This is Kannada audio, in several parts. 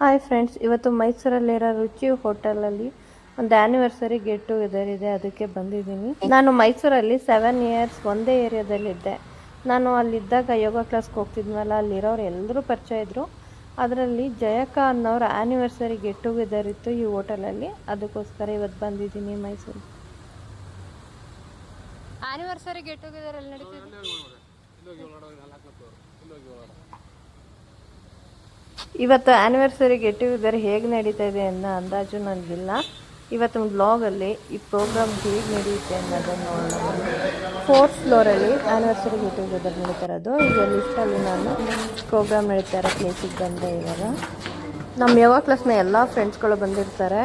ಹಾಯ್ ಫ್ರೆಂಡ್ಸ್, ಇವತ್ತು ಮೈಸೂರಲ್ಲಿರೋ ರುಚಿ ಹೋಟೆಲಲ್ಲಿ ಒಂದು ಆ್ಯನಿವರ್ಸರಿ ಗೆಟ್ ಟುಗೆದರ್ ಇದೆ. ಅದಕ್ಕೆ ಬಂದಿದ್ದೀನಿ. ನಾನು ಮೈಸೂರಲ್ಲಿ 7 ಇಯರ್ಸ್ ಒಂದೇ ಏರಿಯಾದಲ್ಲಿದ್ದೆ. ನಾನು ಅಲ್ಲಿದ್ದಾಗ ಯೋಗ ಕ್ಲಾಸ್ಗೆ ಹೋಗ್ತಿದ್ನಲ್ಲ, ಅಲ್ಲಿರೋರು ಎಲ್ಲರೂ ಪರಿಚಯ ಇದ್ದರು. ಅದರಲ್ಲಿ ಜಯಕ್ಕ ಅನ್ನೋರ ಆ್ಯನಿವರ್ಸರಿ ಗೆಟ್ ಟುಗೆದರ್ ಇತ್ತು ಈ ಹೋಟೆಲಲ್ಲಿ. ಅದಕ್ಕೋಸ್ಕರ ಇವತ್ತು ಬಂದಿದ್ದೀನಿ ಮೈಸೂರು. ಆ್ಯನಿವರ್ಸರಿ ಗೆಟ್ ಟುಗೆದರ್ ಎಲ್ಲಿ ನಡೀತಿದೆ? ಇವತ್ತು ಆ್ಯನಿವರ್ಸರಿ ಗೆಟ್ ಟುಗೆದರ್ ಹೇಗೆ ನಡೀತಾ ಇದೆ ಅನ್ನೋ ಅಂದಾಜು ನನಗಿಲ್ಲ. ಇವತ್ತು ಬ್ಲಾಗಲ್ಲಿ ಈ ಪ್ರೋಗ್ರಾಮ್ ಹೇಗೆ ನಡೆಯುತ್ತೆ ಅನ್ನೋದನ್ನು ನೋಡೋಣ. 4th ಫ್ಲೋರಲ್ಲಿ ಆ್ಯನಿವರ್ಸರಿ ಗೆಟ್ ಟುಗೆದರ್ ನಡೀತಾ ಇರೋದು. ಈಗ ಲಿಫ್ಟಲ್ಲಿ ನಾನು ಪ್ರೋಗ್ರಾಮ್ ನಡೀತಾ ಇರೋ ಪ್ಲೇಸಿಗೆ ಬಂದೆ. ಇವಾಗ ನಮ್ಮ ಯೋಗ ಕ್ಲಾಸ್ನ ಎಲ್ಲ ಫ್ರೆಂಡ್ಸ್ಗಳು ಬಂದಿರ್ತಾರೆ.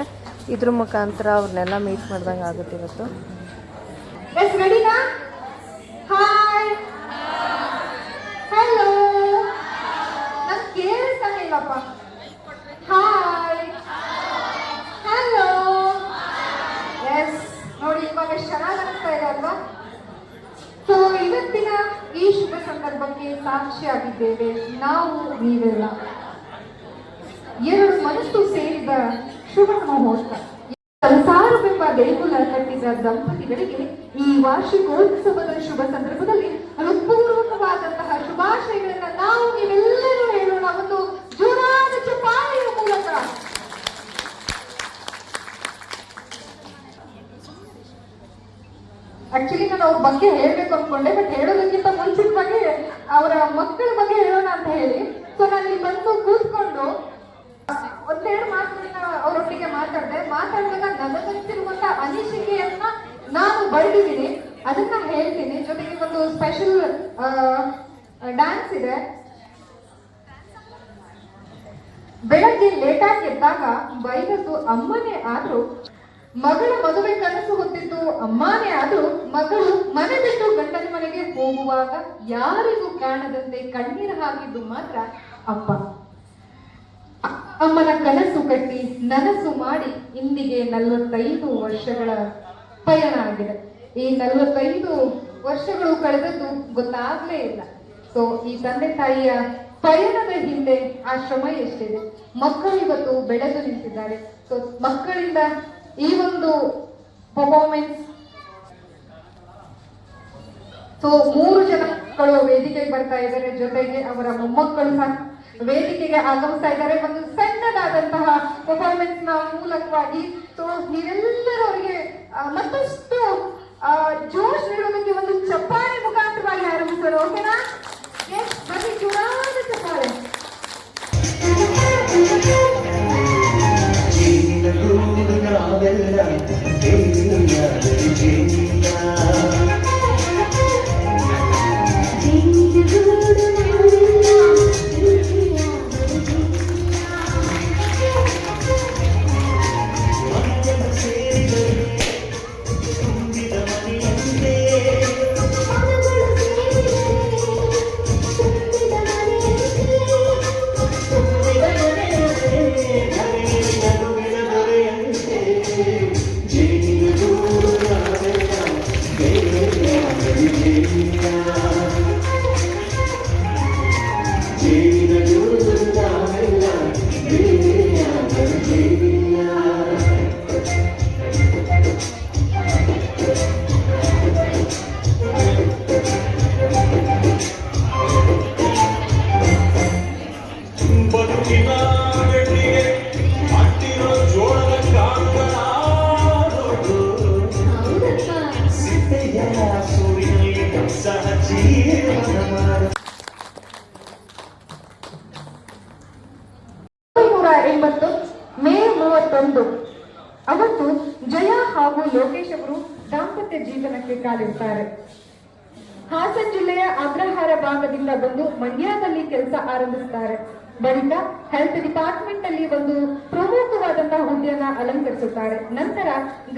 ಇದ್ರ ಮುಖಾಂತರ ಅವ್ರನ್ನೆಲ್ಲ ಮೀಟ್ ಮಾಡ್ದಂಗೆ ಆಗುತ್ತೆ ಇವತ್ತು. ಹಾಯ್ ಹಲೋ ಎಸ್ ನೋಡಿ, ಇವಾಗ ಚೆನ್ನಾಗಿ ಅನಿಸ್ತಾ ಇದೆ ಅಲ್ವಾ? ಸೊ ಇವತ್ತಿನ ಈ ಶುಭ ಸಂದರ್ಭಕ್ಕೆ ಸಾಕ್ಷಿಯಾಗಿದ್ದೇವೆ ನಾವು, ನೀವೆಲ್ಲ. ಎರಡು ಮನಸ್ಸು ಸೇರಿದ ಶುಭ ಮುಹೂರ್ತ. ಸಂಸಾರವೆಂಬ ದೇಗುಲ ಕಟ್ಟಿದ ದಂಪತಿಗಳಿಗೆ ಈ ವಾರ್ಷಿಕೋತ್ಸವದ ಶುಭ ಸಂದರ್ಭದಲ್ಲಿ ಹೃತ್ಪೂರ್ವಕವಾದಂತಹ ಶುಭಾಶಯಗಳನ್ನ ನಾವು ನೀವೆಲ್ಲರೂ ಹೇಳೋಣ ಒಂದು ಜೋರಾದ ಚಪ್ಪಾಳೆಯ ಮೂಲಕ. ಆಕ್ಚುಲಿ ನಾನು ಅವ್ರ ಬಗ್ಗೆ ಹೇಳ್ಬೇಕು ಅನ್ಕೊಂಡೆ, ಬಟ್ ಹೇಳೋದಕ್ಕಿಂತ ಮುಂಚಿತವಾಗಿ ಅವರ ಮಕ್ಕಳ ಬಗ್ಗೆ ಹೇಳೋಣ ಅಂತ ಹೇಳಿ. ಸೊ ನಾನು ಇಲ್ಲಿ ಬಂದು ಕೂತ್ಕೊಂಡು ಒಂದೆರಡು ಮಾತುಗಳನ್ನ ಅವರೊಟ್ಟಿಗೆ ಮಾತಾಡಿದಾಗ ನನಗಂತಿರುವಂತ ಅನಿಸಿಕೆಯನ್ನ ನಾನು ಬರೆದಿದ್ದೀನಿ, ಅದನ್ನ ಹೇಳ್ತೀನಿ. ಜೊತೆಗೆ ಒಂದು ಸ್ಪೆಷಲ್ ಡ್ಯಾನ್ಸ್ ಇದೆ. ಬೆಳಗ್ಗೆ ಲೇಟಾಗಿ ಎದ್ದಾಗ ಬೈದದ್ದು ಅಮ್ಮನೇ ಆದ್ರೂ, ಮಗಳ ಮದುವೆ ಕನಸು ಹೊತ್ತಿದ್ದು ಅಮ್ಮನೇ ಆದ್ರೂ, ಮಗಳು ಮನೆ ಬಿಟ್ಟು ಗಂಡನ ಮನೆಗೆ ಹೋಗುವಾಗ ಯಾರಿಗೂ ಕಾಣದಂತೆ ಕಣ್ಣೀರು ಹಾಕಿದ್ದು ಮಾತ್ರ ಅಪ್ಪ. ಅಮ್ಮನ ಕನಸು ಕಟ್ಟಿ ನನಸು ಮಾಡಿ ಇಂದಿಗೆ 45 ವರ್ಷಗಳ ಪಯಣ ಆಗಿದೆ. ಈ 45 ವರ್ಷಗಳು ಕಳೆದದ್ದು ಗೊತ್ತಾಗ್ಲೇ ಇಲ್ಲ. ಸೊ ಈ ತಂದೆ ತಾಯಿಯ ಪಯಣದ ಹಿಂದೆ ಆ ಶ್ರಮ ಎಷ್ಟಿದೆ. ಮಕ್ಕಳು ಇವತ್ತು ಬೆಳೆದು ನಿಂತಿದ್ದಾರೆ. ಸೊ ಮಕ್ಕಳಿಂದ ಈ ಒಂದು ಪರ್ಫಾರ್ಮೆನ್ಸ್. ಸೊ 3 ಜನ ಮಕ್ಕಳು ವೇದಿಕೆಗೆ ಬರ್ತಾ ಇದ್ದಾರೆ, ಜೊತೆಗೆ ಅವರ ಮೊಮ್ಮಕ್ಕಳು ಸಹ ವೇದಿಕೆಗೆ ಆಗಮಿಸ್ತಾ ಇದ್ದಾರೆ ಒಂದು ಸಣ್ಣದಾದಂತಹ ಪರ್ಫಾರ್ಮೆನ್ಸ್ ನ ಮೂಲಕವಾಗಿ. ಸೊ ನೀವೆಲ್ಲರೂ ಅವರಿಗೆ ಮತ್ತಷ್ಟು ಜೋಶ್ ನೀಡೋದಕ್ಕೆ ಒಂದು ಚಪ್ಪಾಳೆ ಮುಖಾಂತರವಾಗಿ ಆರಂಭಿಸೋಣ. ಓಕೆನಾ? ಎಸ್, ಬನ್ನಿ, ಜೋರಾದ ಚಪ್ಪಾಳೆ. ಮೇ 31 ಅವತ್ತು ಜಯ ಹಾಗೂ ಲೋಕೇಶ್ ಅವರು ದಾಂಪತ್ಯ ಜೀವನಕ್ಕೆ ಕಾಲಿಡ್ತಾರೆ. ಹಾಸನ ಜಿಲ್ಲೆಯ ಅಗ್ರಹಾರ ಭಾಗದಿಂದ ಬಂದು ಮಂಡ್ಯದಲ್ಲಿ ಕೆಲಸ ಆರಂಭಿಸುತ್ತಾರೆ. ಬಳಿಕ ಹೆಲ್ತ್ ಡಿಪಾರ್ಟ್ಮೆಂಟ್ ಅಲ್ಲಿ ಒಂದು ಪ್ರಮುಖವಾದಂತಹ ಹುದ್ದೆಯನ್ನ ಅಲಂಕರಿಸುತ್ತಾರೆ. ನಂತರ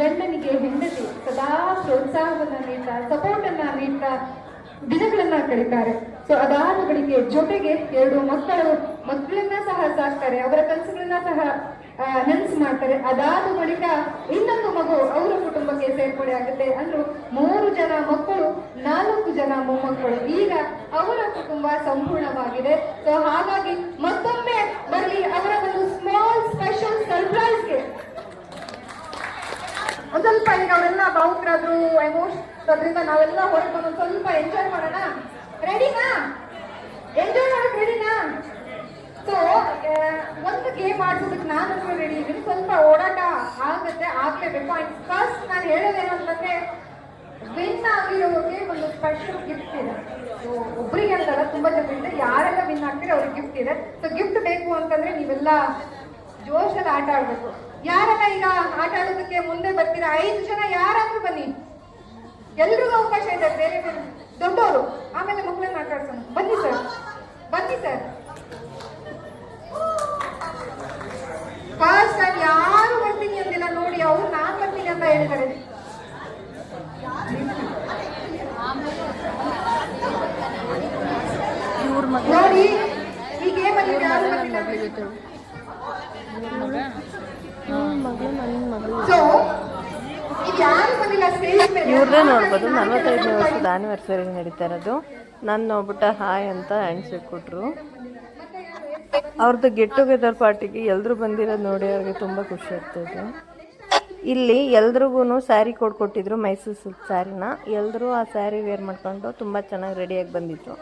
ಗಂಡನಿಗೆ ಹೆಂಡತಿ ಸದಾ ಪ್ರೋತ್ಸಾಹವನ್ನ ನೀಡ್ತಾ, ಸಪೋರ್ಟ್ ಅನ್ನ ನೀಡ್ತಾ ದಿನಗಳನ್ನ ಕಳೀತಾರೆ. ಸೊ ಅದಾದ ಬಳಿಕೆ ಜೊತೆಗೆ 2 ಮಕ್ಕಳನ್ನ ಸಹ ಸಾಕ್ತಾರೆ, ಅವರ ಕನಸುಗಳನ್ನ ಸಹ ನೆನಸು ಮಾಡ್ತಾರೆ. ಅದಾದ ಬಳಿಕ ಇನ್ನೊಂದು ಮಗು ಅವರ ಕುಟುಂಬಕ್ಕೆ ಸೇರ್ಪಡೆ ಆಗುತ್ತೆ. ಅಂದ್ರು 3 ಜನ ಮಕ್ಕಳು, 4 ಜನ ಮೊಮ್ಮಕ್ಕಳು. ಈಗ ಅವರ ಕುಟುಂಬ ಸಂಪೂರ್ಣವಾಗಿದೆ. ಸೊ ಹಾಗಾಗಿ ಮತ್ತೊಮ್ಮೆ ಬರಲಿ ಅವರ ಒಂದು ಸ್ಮಾಲ್ ಸ್ವಲ್ಪ ಈಗ ಅವರೆಲ್ಲ ಭಾವುಕರಾದ್ರು ಎಮೋಷನ್ ಅದರಿಂದ ನಾವೆಲ್ಲ ಹೊರಗೆ ಬಂದು ಸ್ವಲ್ಪ ಎಂಜಾಯ್ ಮಾಡೋಣ. ರೆಡಿನಾ? ಎಂಜಾಯ್ ಮಾಡೋಕೆ ರೆಡಿನಾ? ಸೊ ಒಂದು ಗೇಮ್ ಆಡ್ಸೋದಕ್ಕೆ ನಾನು ರೆಡಿ ಇದ್ದೀನಿ. ಸ್ವಲ್ಪ ಓಡಾಟ ಆಗ್ಲೇಬೇಕು. ಅಂಡ್ ಫಸ್ಟ್ ನಾನು ಹೇಳೋದೇನು ಅಂತಂದ್ರೆ, ವಿನ್ ಆಗಿರೋರಿಗೆ ಒಂದು ಸ್ಪೆಷಲ್ ಗಿಫ್ಟ್ ಇದೆ. ಸೊ ಒಬ್ರಿಗೆ ಅಂತಲ್ಲ, ತುಂಬಾ ಜನ ಇದೆ. ಯಾರೆಲ್ಲ ವಿನ್ ಆಗ್ತೀರಿ ಅವ್ರಿಗೆ ಗಿಫ್ಟ್ ಇದೆ. ಸೊ ಗಿಫ್ಟ್ ಬೇಕು ಅಂತಂದ್ರೆ ನೀವೆಲ್ಲ ಜೋಶಲ್ಲಿ ಆಟ ಆಡ್ಬೇಕು. ಯಾರೆಲ್ಲ ಈಗ ಆಟ ಆಡೋದಕ್ಕೆ ಮುಂದೆ ಬರ್ತೀರಾ? 5 ಜನ ಯಾರಾದ್ರೂ ಬನ್ನಿ, ಎಲ್ರಿಗೂ ಅವಕಾಶ ಇದೆ. ಬೇರೆ ಬೇರೆ ದೊಡ್ಡವರು, ಆಮೇಲೆ ಮಕ್ಕಳನ್ನ ಮಾತಾಡ್ಸೋಣ. ಬನ್ನಿ ಸರ್, ಬನ್ನಿ ಸರ್. ಫಸ್ಟ್ ನಾನು ಯಾರು ಬರ್ತೀನಿ ಅಂದಿಲ್ಲ ನೋಡಿ, ಅವ್ರು ನಾನ್ ಬರ್ತೀನಿ ಅಂತ ಹೇಳಿದ್ದಾರೆ. ನೋಡಿ ಈ ಗೇಮ್ ಅಲ್ಲಿ ಯಾರು ಬರ್ತಿಲ್ಲ. ಸೊ ಈಗ ಯಾರು ಬಂದಿಲ್ಲ ಸ್ಟೇಜ್ ಮೇಲೆ. ಇವ್ರನ್ನೇ ನೋಡ್ಬೋದು. 45ನೇ ವರ್ಷದ ಆನಿವರ್ಸರಿ ನಡೀತಾ ಇರೋದು. ನಾನು ನೋಡ್ಬಿಟ್ಟು ಹಾಯ್ ಅಂತ ಹ್ಯಾಂಡ್ಶೇಕ್ ಕೊಟ್ಟರು. ಅವ್ರದ್ದು ಗೆಟ್ ಟುಗೆದರ್ ಪಾರ್ಟಿಗೆ ಎಲ್ಲರೂ ಬಂದಿರೋದು ನೋಡಿ ಅವ್ರಿಗೆ ತುಂಬ ಖುಷಿ ಆಗ್ತಾಯಿದೆ. ಇಲ್ಲಿ ಎಲ್ರಿಗೂ ಸ್ಯಾರಿ ಕೊಟ್ಟಿದ್ರು, ಮೈಸೂರು ಸಿಲ್ಕ್ ಸ್ಯಾರಿನ. ಎಲ್ಲರೂ ಆ ಸ್ಯಾರಿ ವೇರ್ ಮಾಡ್ಕೊಂಡು ತುಂಬ ಚೆನ್ನಾಗಿ ರೆಡಿಯಾಗಿ ಬಂದಿದ್ರು.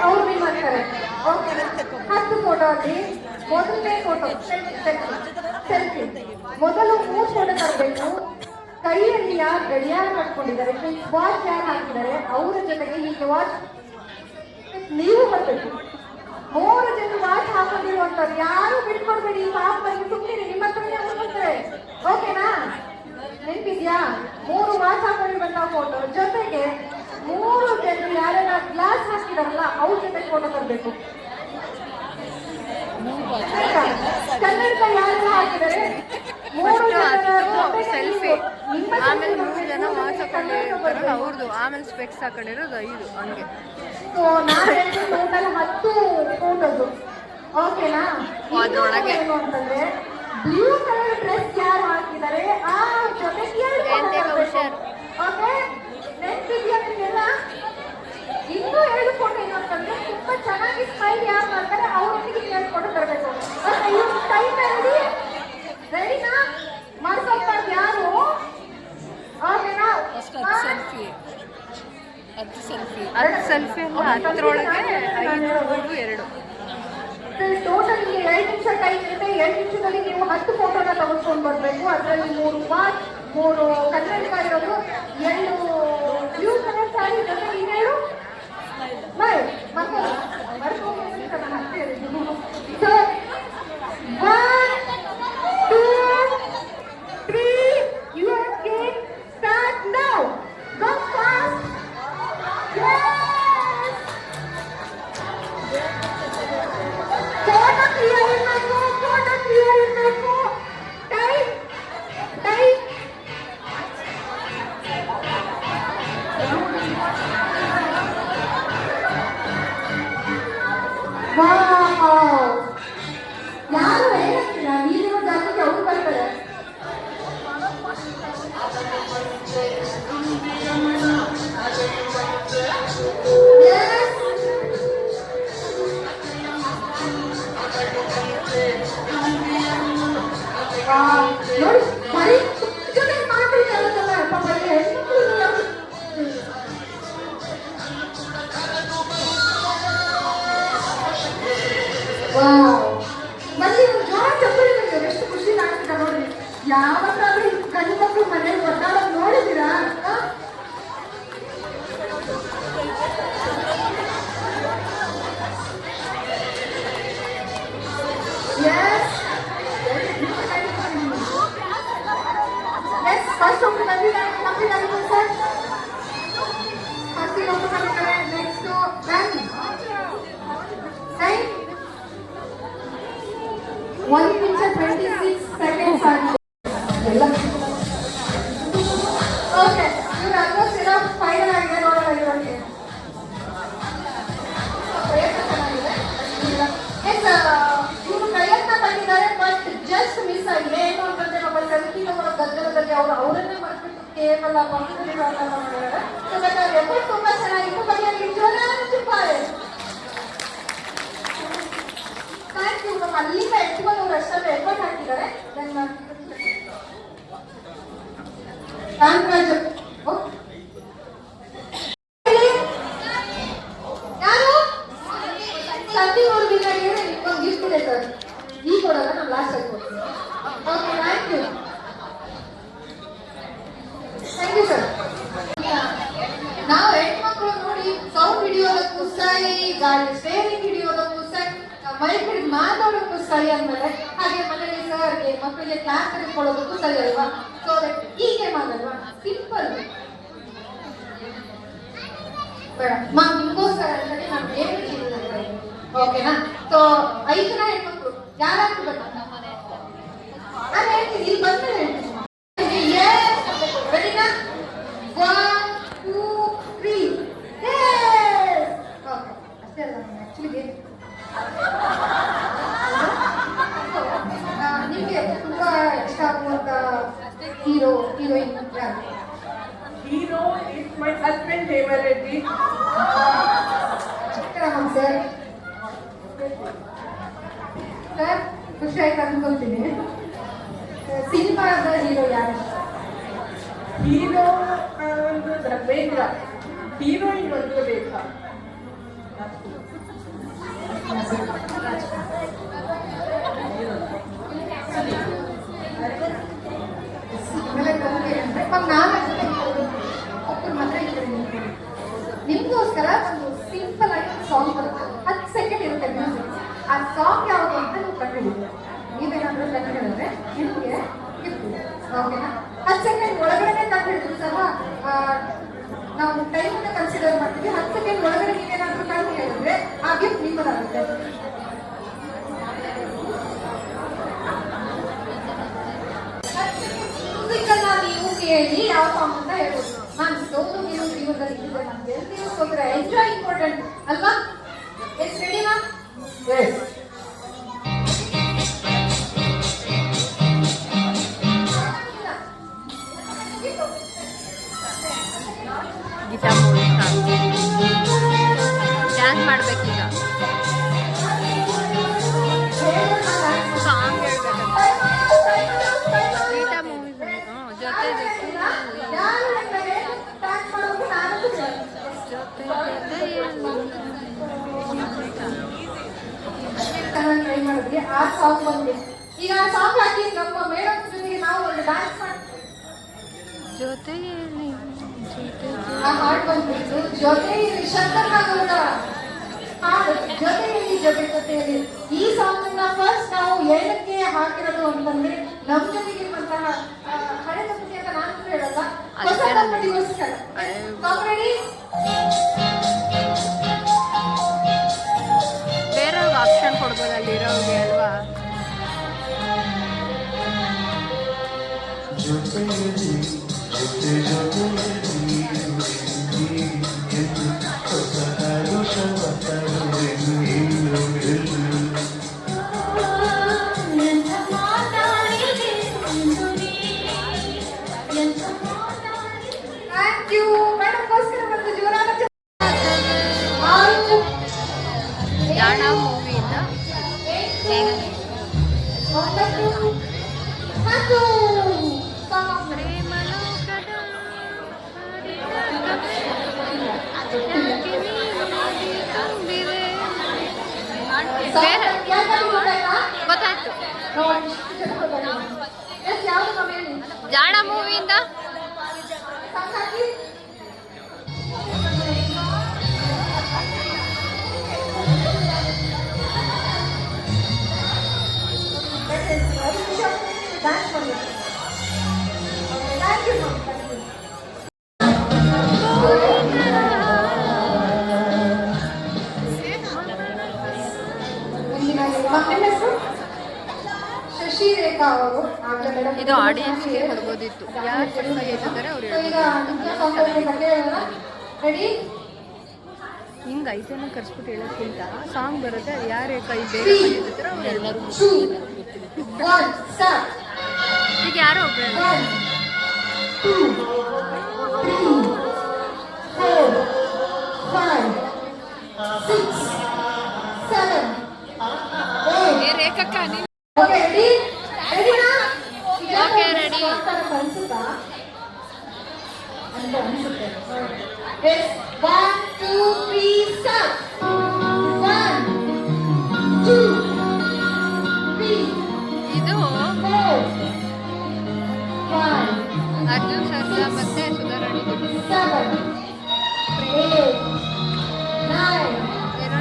ಅವ್ರು ವಿನ್ ಮಾಡ್ತಾರೆ. 10 ಫೋಟೋ ಅಲ್ಲಿ ಮೊದಲನೇ ಫೋಟೋ ಸೆಲ್ಫಿ. ಮೊದಲು 3 ಫೋಟೋ ತರಬೇಕು. ಕೈಯಲ್ಲಿ ಯಾರು ಗಡಿಯಾರ ಕಟ್ಕೊಂಡಿದ್ದಾರೆ, ವಾಚ್ ಯಾರು ಹಾಕಿದ್ದಾರೆ ಅವರ ಜೊತೆಗೆ ಹೀಗೆ ವಾಚ್ ನೀವು ಬರಬೇಕು. 3 ಜನ ವಾಚ್ ಹಾಕೊಂಡಿರುವಂತವ್ರು ಯಾರು ಬಿಟ್ಕೊಡ್ಬೇಡಿ. ಪಾಪ ಬಂದು ಸುಮ್ಮನೆ ನಿಮ್ಮ ಹತ್ರನೇ ಬರ್ತಾರೆ. ಓಕೆನಾ? ನೆನಪಿದ್ಯಾ? 3 ವಾಚ್ ಹಾಕೊಂಡಿರುವಂತಹ ಫೋಟೋ ಜೊತೆಗೆ 3 ಜನರು ಯಾರೆಲ್ಲ ಗ್ಲಾಸ್ ಹಾಕಿದಾರಲ್ಲ ಅವ್ರ ಜೊತೆ ಫೋಟೋ ತರಬೇಕು. ಕನ್ನಡಕ ಯಾರೆಲ್ಲ ಹಾಕಿದ್ದಾರೆ 3 ಜನರು ಸೆಲ್ಫಿ. ಆಮೇಲೆ 3 ಜನ ವಾಚ್ ಹಾಕೊಂಡಿರ್ತಾರಲ್ಲ ಅವ್ರದ್ದು, ಆಮೇಲೆ ಸ್ಪೆಕ್ಸ್ ಹಾಕೊಂಡಿರೋದು 5 ಹಂಗೆ. ಸೊ ನಾನು ಹೇಳಿದ್ರೆ ಟೋಟಲ್ 10 ಫೋಟೋದು. ಓಕೆನಾ? ಅದ್ರೊಳಗೆ ಏನು ಅಂತಂದ್ರೆ ಬ್ಲೂ ಕಲರ್ ಡ್ರೆಸ್ ಯಾರು ಹಾಕಿದ್ದಾರೆ ಆ ಜೊತೆಗೆ ಓಕೆ, ನೆನಪಿದ್ಯಾ ನಿಮಗೆಲ್ಲ? ಇನ್ನೂ 2 ಫೋಟೋ ಏನು ಅಂತಂದ್ರೆ ತುಂಬಾ ಚೆನ್ನಾಗಿ ಸ್ಮೈಲ್ ಯಾರು ಮಾಡ್ತಾರೆ ಅವರೊಂದಿಗೆ 2 ಫೋಟೋ ತರಬೇಕು. ಓಕೆ, ಇವ್ರು ಟೈಮ್ ರೆಡಿನಾ? ಮಾಡ್ಕೊಳ್ತಾರೆ ಯಾರು? ಓಕೆನಾ? ಸೆಲ್ಫಿ ಅದು ಸೆಲ್ಫಿ ಅಲ್ಲ, ಅದರೊಳಗೆ 5 3 2. ಟೋಟಲ್ 2 ನಿಮಿಷ ಟೈಮ್ ಇರುತ್ತೆ. 2 ನಿಮಿಷದಲ್ಲಿ ನೀವು 10 ಫೋಟೋನ ತಗೊಂಡ್ಕೊಂಡು ಬರ್ಬೇಕು. ಅದರಲ್ಲಿ 3 ವಾಚ್, 3 ಕನ್ನಡಕ ಇರೋದು, 2 ಬ್ಲೂ ಕಲರ್ ಸ್ಯಾರಿ ಜೊತೆ 2 ಸ್ಮೈಲ್. ಮತ್ತೆ so 1 2 3 your game start now. Go fast. Yes. Photo clear ಇರಬೇಕು. ಫೋಟೋ ಕ್ಲಿಯರ್ ಇರಬೇಕು. Time wow. ಯಾರು ಹೇಳ್ತಿಲ್ಲ, ನೀರಿರೋ ಜಾಗಕ್ಕೆ ಅವ್ರು ಬರ್ತಾರೆ. ನೋಡಿ ಬರೀ ಜೊತೆ ಮಾತಾಡ್ತಾರಲ್ಲ ಪಾಪ ಬನ್ನಿ ಜೋರ ಚಪ್ಪಲಿ ಬಂದಿದೆ. ಎಷ್ಟು ಖುಷಿ ಆಗ್ತಿದೆ ನೋಡಿ. ಯಾವತ್ತಾದ್ರೂ ಗಂಡು ಮಕ್ಕಳು ಮನೇಲಿ ಒದ್ದಾಡೋದು ನೋಡಿದ್ದೀರಾ? ಫಸ್ಟ್ ಒಂದು ಕಂಪ್ಲೀಟ್ ಆಗಿದೆ ಸರ್. ಫಸ್ಟ್ ಒಂದು ಕಂಪ್ಲೀಟ್ ಆಗಿದೆ. ನೆಕ್ಸ್ಟ್ ರನ್ ಟೈಮ್ 1 ನಿಮಿಷ 26 ಸೆಕೆಂಡ್ಸ್ ಆಗಿದೆ ಎಲ್ಲ. ಓಕೆ, ಇವ್ರು ಆಲ್ಮೋಸ್ಟ್ ಏನೋ ಫೈನಲ್ ಆಗಿದೆ. ನೋಡೋಣ ಇರೋಕ್ಕೆ ಪ್ರಯತ್ನ ಚೆನ್ನಾಗಿದೆ. ಇವರು ಪ್ರಯತ್ನ ಪಟ್ಟಿದ್ದಾರೆ, ಬಟ್ ಜಸ್ಟ್ ಮಿಸ್ ಆಗಿದೆ. ಏನು ಅಂತಂದ್ರೆ ನಮ್ಮ ಸೆಲ್ಫಿ ತಗೊಳ್ಳೋ ಗದ್ದಲದಲ್ಲಿ ಅವರನ್ನೇ ಮಾಡ್ಬಿಟ್ಟು ಕೇವಲ ಮಾಡಿದ್ದಾರೆ. ಸೊ ಬಟ್ ಅವ್ರ ಎಫರ್ಟ್ ತುಂಬಾ ಚೆನ್ನಾಗಿತ್ತು. ಬಟ್ ಅಲ್ಲಿ ಜೋರಾಗಿ ಚುಪ್ಪಾರೆ. Thank you. ನಮ್ಮ ಅಲ್ಲಿಂದ ಎತ್ಕೊಂಡು ಅವ್ರು ಅಷ್ಟೊಂದು ಎಫರ್ಟ್ ಹಾಕಿದ್ದಾರೆ. ಗಾಡಿ ಸ್ಟೇರಿಂಗ್ ಹಿಡಿಯೋದಕ್ಕೂ ಸರಿ, ಮೈಕ್ ಹಿಡಿದು ಮಾತಾಡೋದಕ್ಕೂ ಸರಿ ಅಂದ್ಮೇಲೆ ಹಾಗೆ ಮನೇಲಿ ಸರ್ಗೆ ಮಕ್ಕಳಿಗೆ ಕ್ಲಾಸ್ ತೆಗೆದುಕೊಳ್ಳೋದಕ್ಕೂ ಸರಿ ಅಲ್ವಾ? ಸೊ ಹೀಗೆ ಮಾಡಲ್ವಾ? ಸಿಂಪಲ್ ಬೇಡ ಮ್ಯಾಮ್, ನಿಮಗೋಸ್ಕರ ಅಂತಲೇ ನಾನು ಏನು ಓಕೆನಾ? ಸೊ 5 ಜನ ಹೆಣ್ಮಕ್ಳು ಯಾರಾದ್ರೂ ಬನ್ನಿ, ನಾನು ಹೇಳ್ತೀನಿ, ಇಲ್ಲಿ ಬಂದ್ಮೇಲೆ ಹೇಳ್ತೀನಿ. ರೆಡಿನಾ? 1 2 3 ಓಕೆ, ಅಷ್ಟೇ ಅಲ್ಲ ಆಕ್ಚುಲಿ ನಿಮಗೆ ತುಂಬಾ ಇಷ್ಟ ಆಗುವಂತ ಹೀರೋ ಹೀರೋಯಿನ್ ಯಾರು? Hero is my husband favorite. Chikkarama sir. Sir ಖುಷಿ ಆಯ್ತು ಅನ್ಕೊಳ್ತೀನಿ. ಸಿನಿಮಾದ ಹೀರೋ ಯಾರು? Hero ಒಂದು ಧರ್ಮೇಂದ್ರ, ಹೀರೋಯಿನ್ ಒಂದು ರೇಖಾ. ನಿಮ್ಗೋಸ್ಕರ ಒಂದು ಸಿಂಪಲ್ ಆಗಿ ಸಾಂಗ್ ಬರುತ್ತೆ, 10 ಸೆಕೆಂಡ್ ಇರುತ್ತೆ ಮ್ಯೂಸಿಕ್. ಆ ಸಾಂಗ್ ಯಾವುದು ಅಂತ ನೀವು ಕಂಡುಹಿಡಿದ್ರೆ, ನೀವೇನಾದ್ರೂ ಕಂಡುಹಿಡಿದ್ರೆ ನಿಮಗೆ ಗಿಫ್ಟ್ ಇದೆ. ಓಕೆನಾ? 10 ಸೆಕೆಂಡ್ ಒಳಗಡೆ ಕಂಡುಹಿಡಿದ್ರು ಸಹ ನಾವು ಟೈಮನ್ನು ಕನ್ಸಿಡರ್ ಮಾಡ್ತೀವಿ. 10 ಸೆಕೆಂಡ್ ಒಳಗಡೆ ನೀವೇನಾದ್ರೂ ಕಂಡು ಹೇಳಿದ್ರೆ ಆ ಗಿಫ್ಟ್ ನಿಮ್ಮದಾಗುತ್ತೆ. ನೀವು ಕೇಳಿ ಯಾವ ಸಾಂಗ್ ಅಂತ ಹೇಳ್ಬೋದು. ನಾನು ಸೋತು ನೀವು ಜೀವನದಲ್ಲಿ ಇದ್ದಿದ್ದೆ, ನಮ್ಗೆ ನೀವು ಸೋತ್ರೆ ಎಂಜಾಯ್ ಇಂಪಾರ್ಟೆಂಟ್ ಅಲ್ವಾ? ಎಸ್ ರೆಡಿನಾ? ಗೀತಾ ಮೂವಿ ಡ್ಯಾನ್ಸ್ ಮಾಡ್ಬೇಕೀಗ. ಸಾಂಗ್ ಹೇಳ್ಬೇಕಂತ ಗೀತಾ ಮೂವಿ ಜೊತೆ ಟ್ರೈ ಮಾಡಿದ್ವಿ. ಆ ಸಾಂಗ್ ಬಂದ್ವಿ. ಈಗ ಆ ಸಾಂಗ್ ಹಾಕಿ ನಮ್ಮ ಮೇಡಮ್ ಜೊತೆಗೆ ನಾವು ಒಂದು ಡ್ಯಾನ್ಸ್ ಮಾಡ್ತೀವಿ. ಜೊತೆಯಲ್ಲಿ ಆ ಹಾಡು ಬಂದ್ಬಿಟ್ಟು ಜೊತೆಯಲ್ಲಿ ಶಂಕರನಾಗೌಡ ಹಾಡು, ಜೊತೆಯಲ್ಲಿ ಜೊತೆಯಲ್ಲಿ. ಈ ಸಾಂಗ್ ಅನ್ನ ಫಸ್ಟ್ ನಾವು ಏನಕ್ಕೆ ಹಾಕಿರೋದು ಅಂತಂದ್ರೆ ನಮ್ಮ ಜೊತೆಗಿರುವಂತಹ ಹಳೆ ದಂಪತಿ ಅಂತ ನಾನು ಹೇಳಲ್ಲ, ಹೊಸ ದಂಪತಿಗೋಸ್ಕರ. ಕಾಮಿಡಿ ಬೇರೆ ಆಪ್ಷನ್ ಕೊಡ್ಬೋದು ಅಲ್ಲಿರೋರಿಗೆ ಅಲ್ವಾ? ಥ್ಯಾಂಕ್ ಯು ಮೇಡಮ್ಗೋಸ್ಕರ ಒಂದು ಜೋರಾದ ಜಾಣ ಮೂವಿಯಿಂದ ಗೊತ್ತಾಯ್ತು. ಜಾಣ ಮೂವಿಯಿಂದ ಶಶಿ ರೇಖಾ ಅವರು ಆಗ್ಲೇ ಮೇಡಮ್ ಇದು ಆಡಿಯನ್ಸ್ಗೆ ಕೊಡ್ಬೋದಿತ್ತು. ಯಾರು ಚೆನ್ನಾಗಿದ್ದಾರೆ ಅವ್ರು ರೆಡಿ? ಹಿಂಗೆ 5 ಜನ ಕರ್ಸ್ಬಿಟ್ಟು ಹೇಳೋಕ್ಕಿಂತ ಸಾಂಗ್ ಬರುತ್ತೆ, ಅದು ಯಾರೇ ಕೈ ಬೇರೆ ಬಂದಿರ್ತಾರೋ ಅವ್ರು ಎಲ್ಲರೂ ಈಗ ಯಾರೋ ಒಬ್ಬರು 1 2 3 4 5 6 7 8 ರೇಖಕ್ಕ ನೀನು ಓಕೆ ರೆಡಿ? ರೆಡಿನಾ? Okay ready. ಅನ್ಸುತ್ತಾ ಅಂತ ಅನ್ಸುತ್ತೆ. S 1 2 3 start. 1 2 3 ಇದು 4 5 ಅರ್ಜುನ್ ಸರ್ಜಾ ಮತ್ತೆ ಸುಧಾರಾಣಿ 7 8 9 ಏನೋ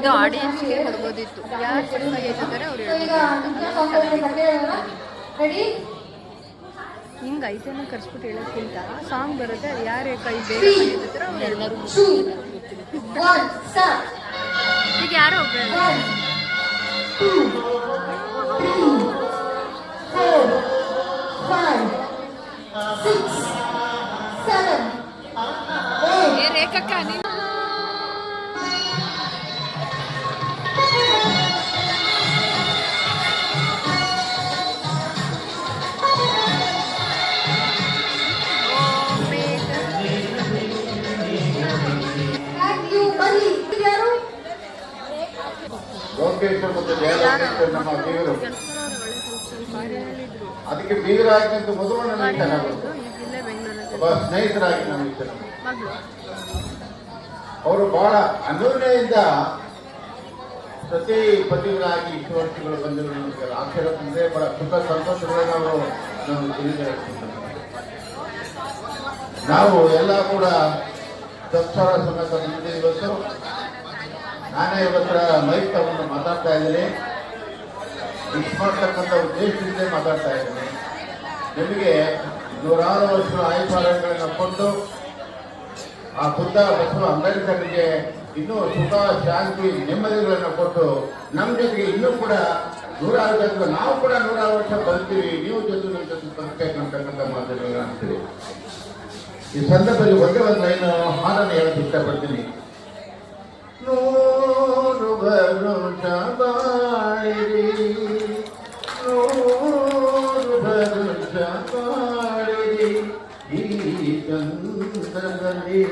ಇದು ಆಡಿಯನ್ಸ್ಗೆ ಬರ್ಬೋದಿತ್ತು, ಯಾರು ಚೆನ್ನಾಗಿ ಹೇಳ್ತಿದ್ದಾರೆ ಅವ್ರು ಈಗ ರೆಡಿ ಹಿಂಗೆ 5 ಜನ ಕರ್ಸ್ಬಿಟ್ಟು ಹೇಳೋಕ್ಕಿಂತ ಸಾಂಗ್ ಬರುತ್ತೆ, ಅದು ಯಾರು ಕೈ ಬೇರೆ ಮಾಡಿರ್ತಾರೆ ಅವ್ರು ಎಲ್ಲರೂ ಈಗ ಯಾರೋ ಒಬ್ಬರು 1 2 3 4 5 6 7 8 ರೇಖಕ್ಕ ನೀನು ಲೋಕೇಶ್ ಮತ್ತು ಜಯಲಲಿತಾ ನಮ್ಮ ಬೀಗರು, ಅದಕ್ಕೆ ಬೀಗರಾಗಿಂತ ಮೊದಲು ನನಗೆ ಚೆನ್ನಾಗುತ್ತೆ, ಇಲ್ಲೇ ಬೆಂಗಳೂರಲ್ಲಿ ಒಬ್ಬ ಸ್ನೇಹಿತರಾಗಿ ನನಗೆ ಚೆನ್ನಾಗಿ. ಮಗಳು ಅವರು ಬಹಳ ಅನ್ಯೋನ್ಯದಿಂದ ಪ್ರತಿ ಪತಿಗಳಾಗಿ ಇಷ್ಟು ವರ್ಷಗಳು ಬಂದಿರೋ ನಮಗೆ ಆಶ್ಚರ್ಯ ತಂದರೆ ಬಹಳ ಸುಖ ಸಂತೋಷಗಳನ್ನು ಅವರು ನಮಗೆ ತಿಳಿದಿರುತ್ತಾರೆ. ನಾವು ಎಲ್ಲ ಕೂಡ ದಕ್ಷರ ಸಮೇತ ಬಂದಿದ್ದೀವಿ. ಇವತ್ತು ನಾನೇ ಇವತ್ತರ ಮೈಕ್ ತಗೊಂಡು ಮಾತಾಡ್ತಾ ಇದ್ದೀನಿ, ವಿಶ್ ಮಾಡ್ತಕ್ಕಂಥ ಉದ್ದೇಶದಿಂದ ಮಾತಾಡ್ತಾ ಇದ್ದೀನಿ. ನಿಮಗೆ 100 ವರ್ಷ ಆಯುಷ್ಮಾನಗಳನ್ನು ಕೊಟ್ಟು ಆ ಬುದ್ಧ ಬಸವ ಅಂಬೇಡ್ಕರ್ಗೆ ಇನ್ನೂ ಸುಖ ಶಾಂತಿ ನೆಮ್ಮದಿಗಳನ್ನು ಕೊಟ್ಟು ನಮ್ಮ ಜೊತೆಗೆ ಇನ್ನೂ ಕೂಡ 106 ಜನ, ನಾವು ಕೂಡ 106 ವರ್ಷ ಬದುಕ್ತೀವಿ, ನೀವು ಜೊತೆ ನಮ್ಮ ಜೊತೆ ಬದುಕಬೇಕಂತಕ್ಕಂಥ ಮಾತುಗಳನ್ನ ಅಂತೀವಿ. ಈ ಸಂದರ್ಭದಲ್ಲಿ ಒಂದೇ ಒಂದು ಲೈನು ಹಾಡನ್ನು ಹೇಳಕ್ಕೆ ಇಷ್ಟಪಡ್ತೀನಿ. 100 ವರುಷ ಬಾಳಿರಿ, 100 ವರುಷ ಬಾಳಿರಿ, ಈ ಚಂದ್ರದಲ್ಲಿ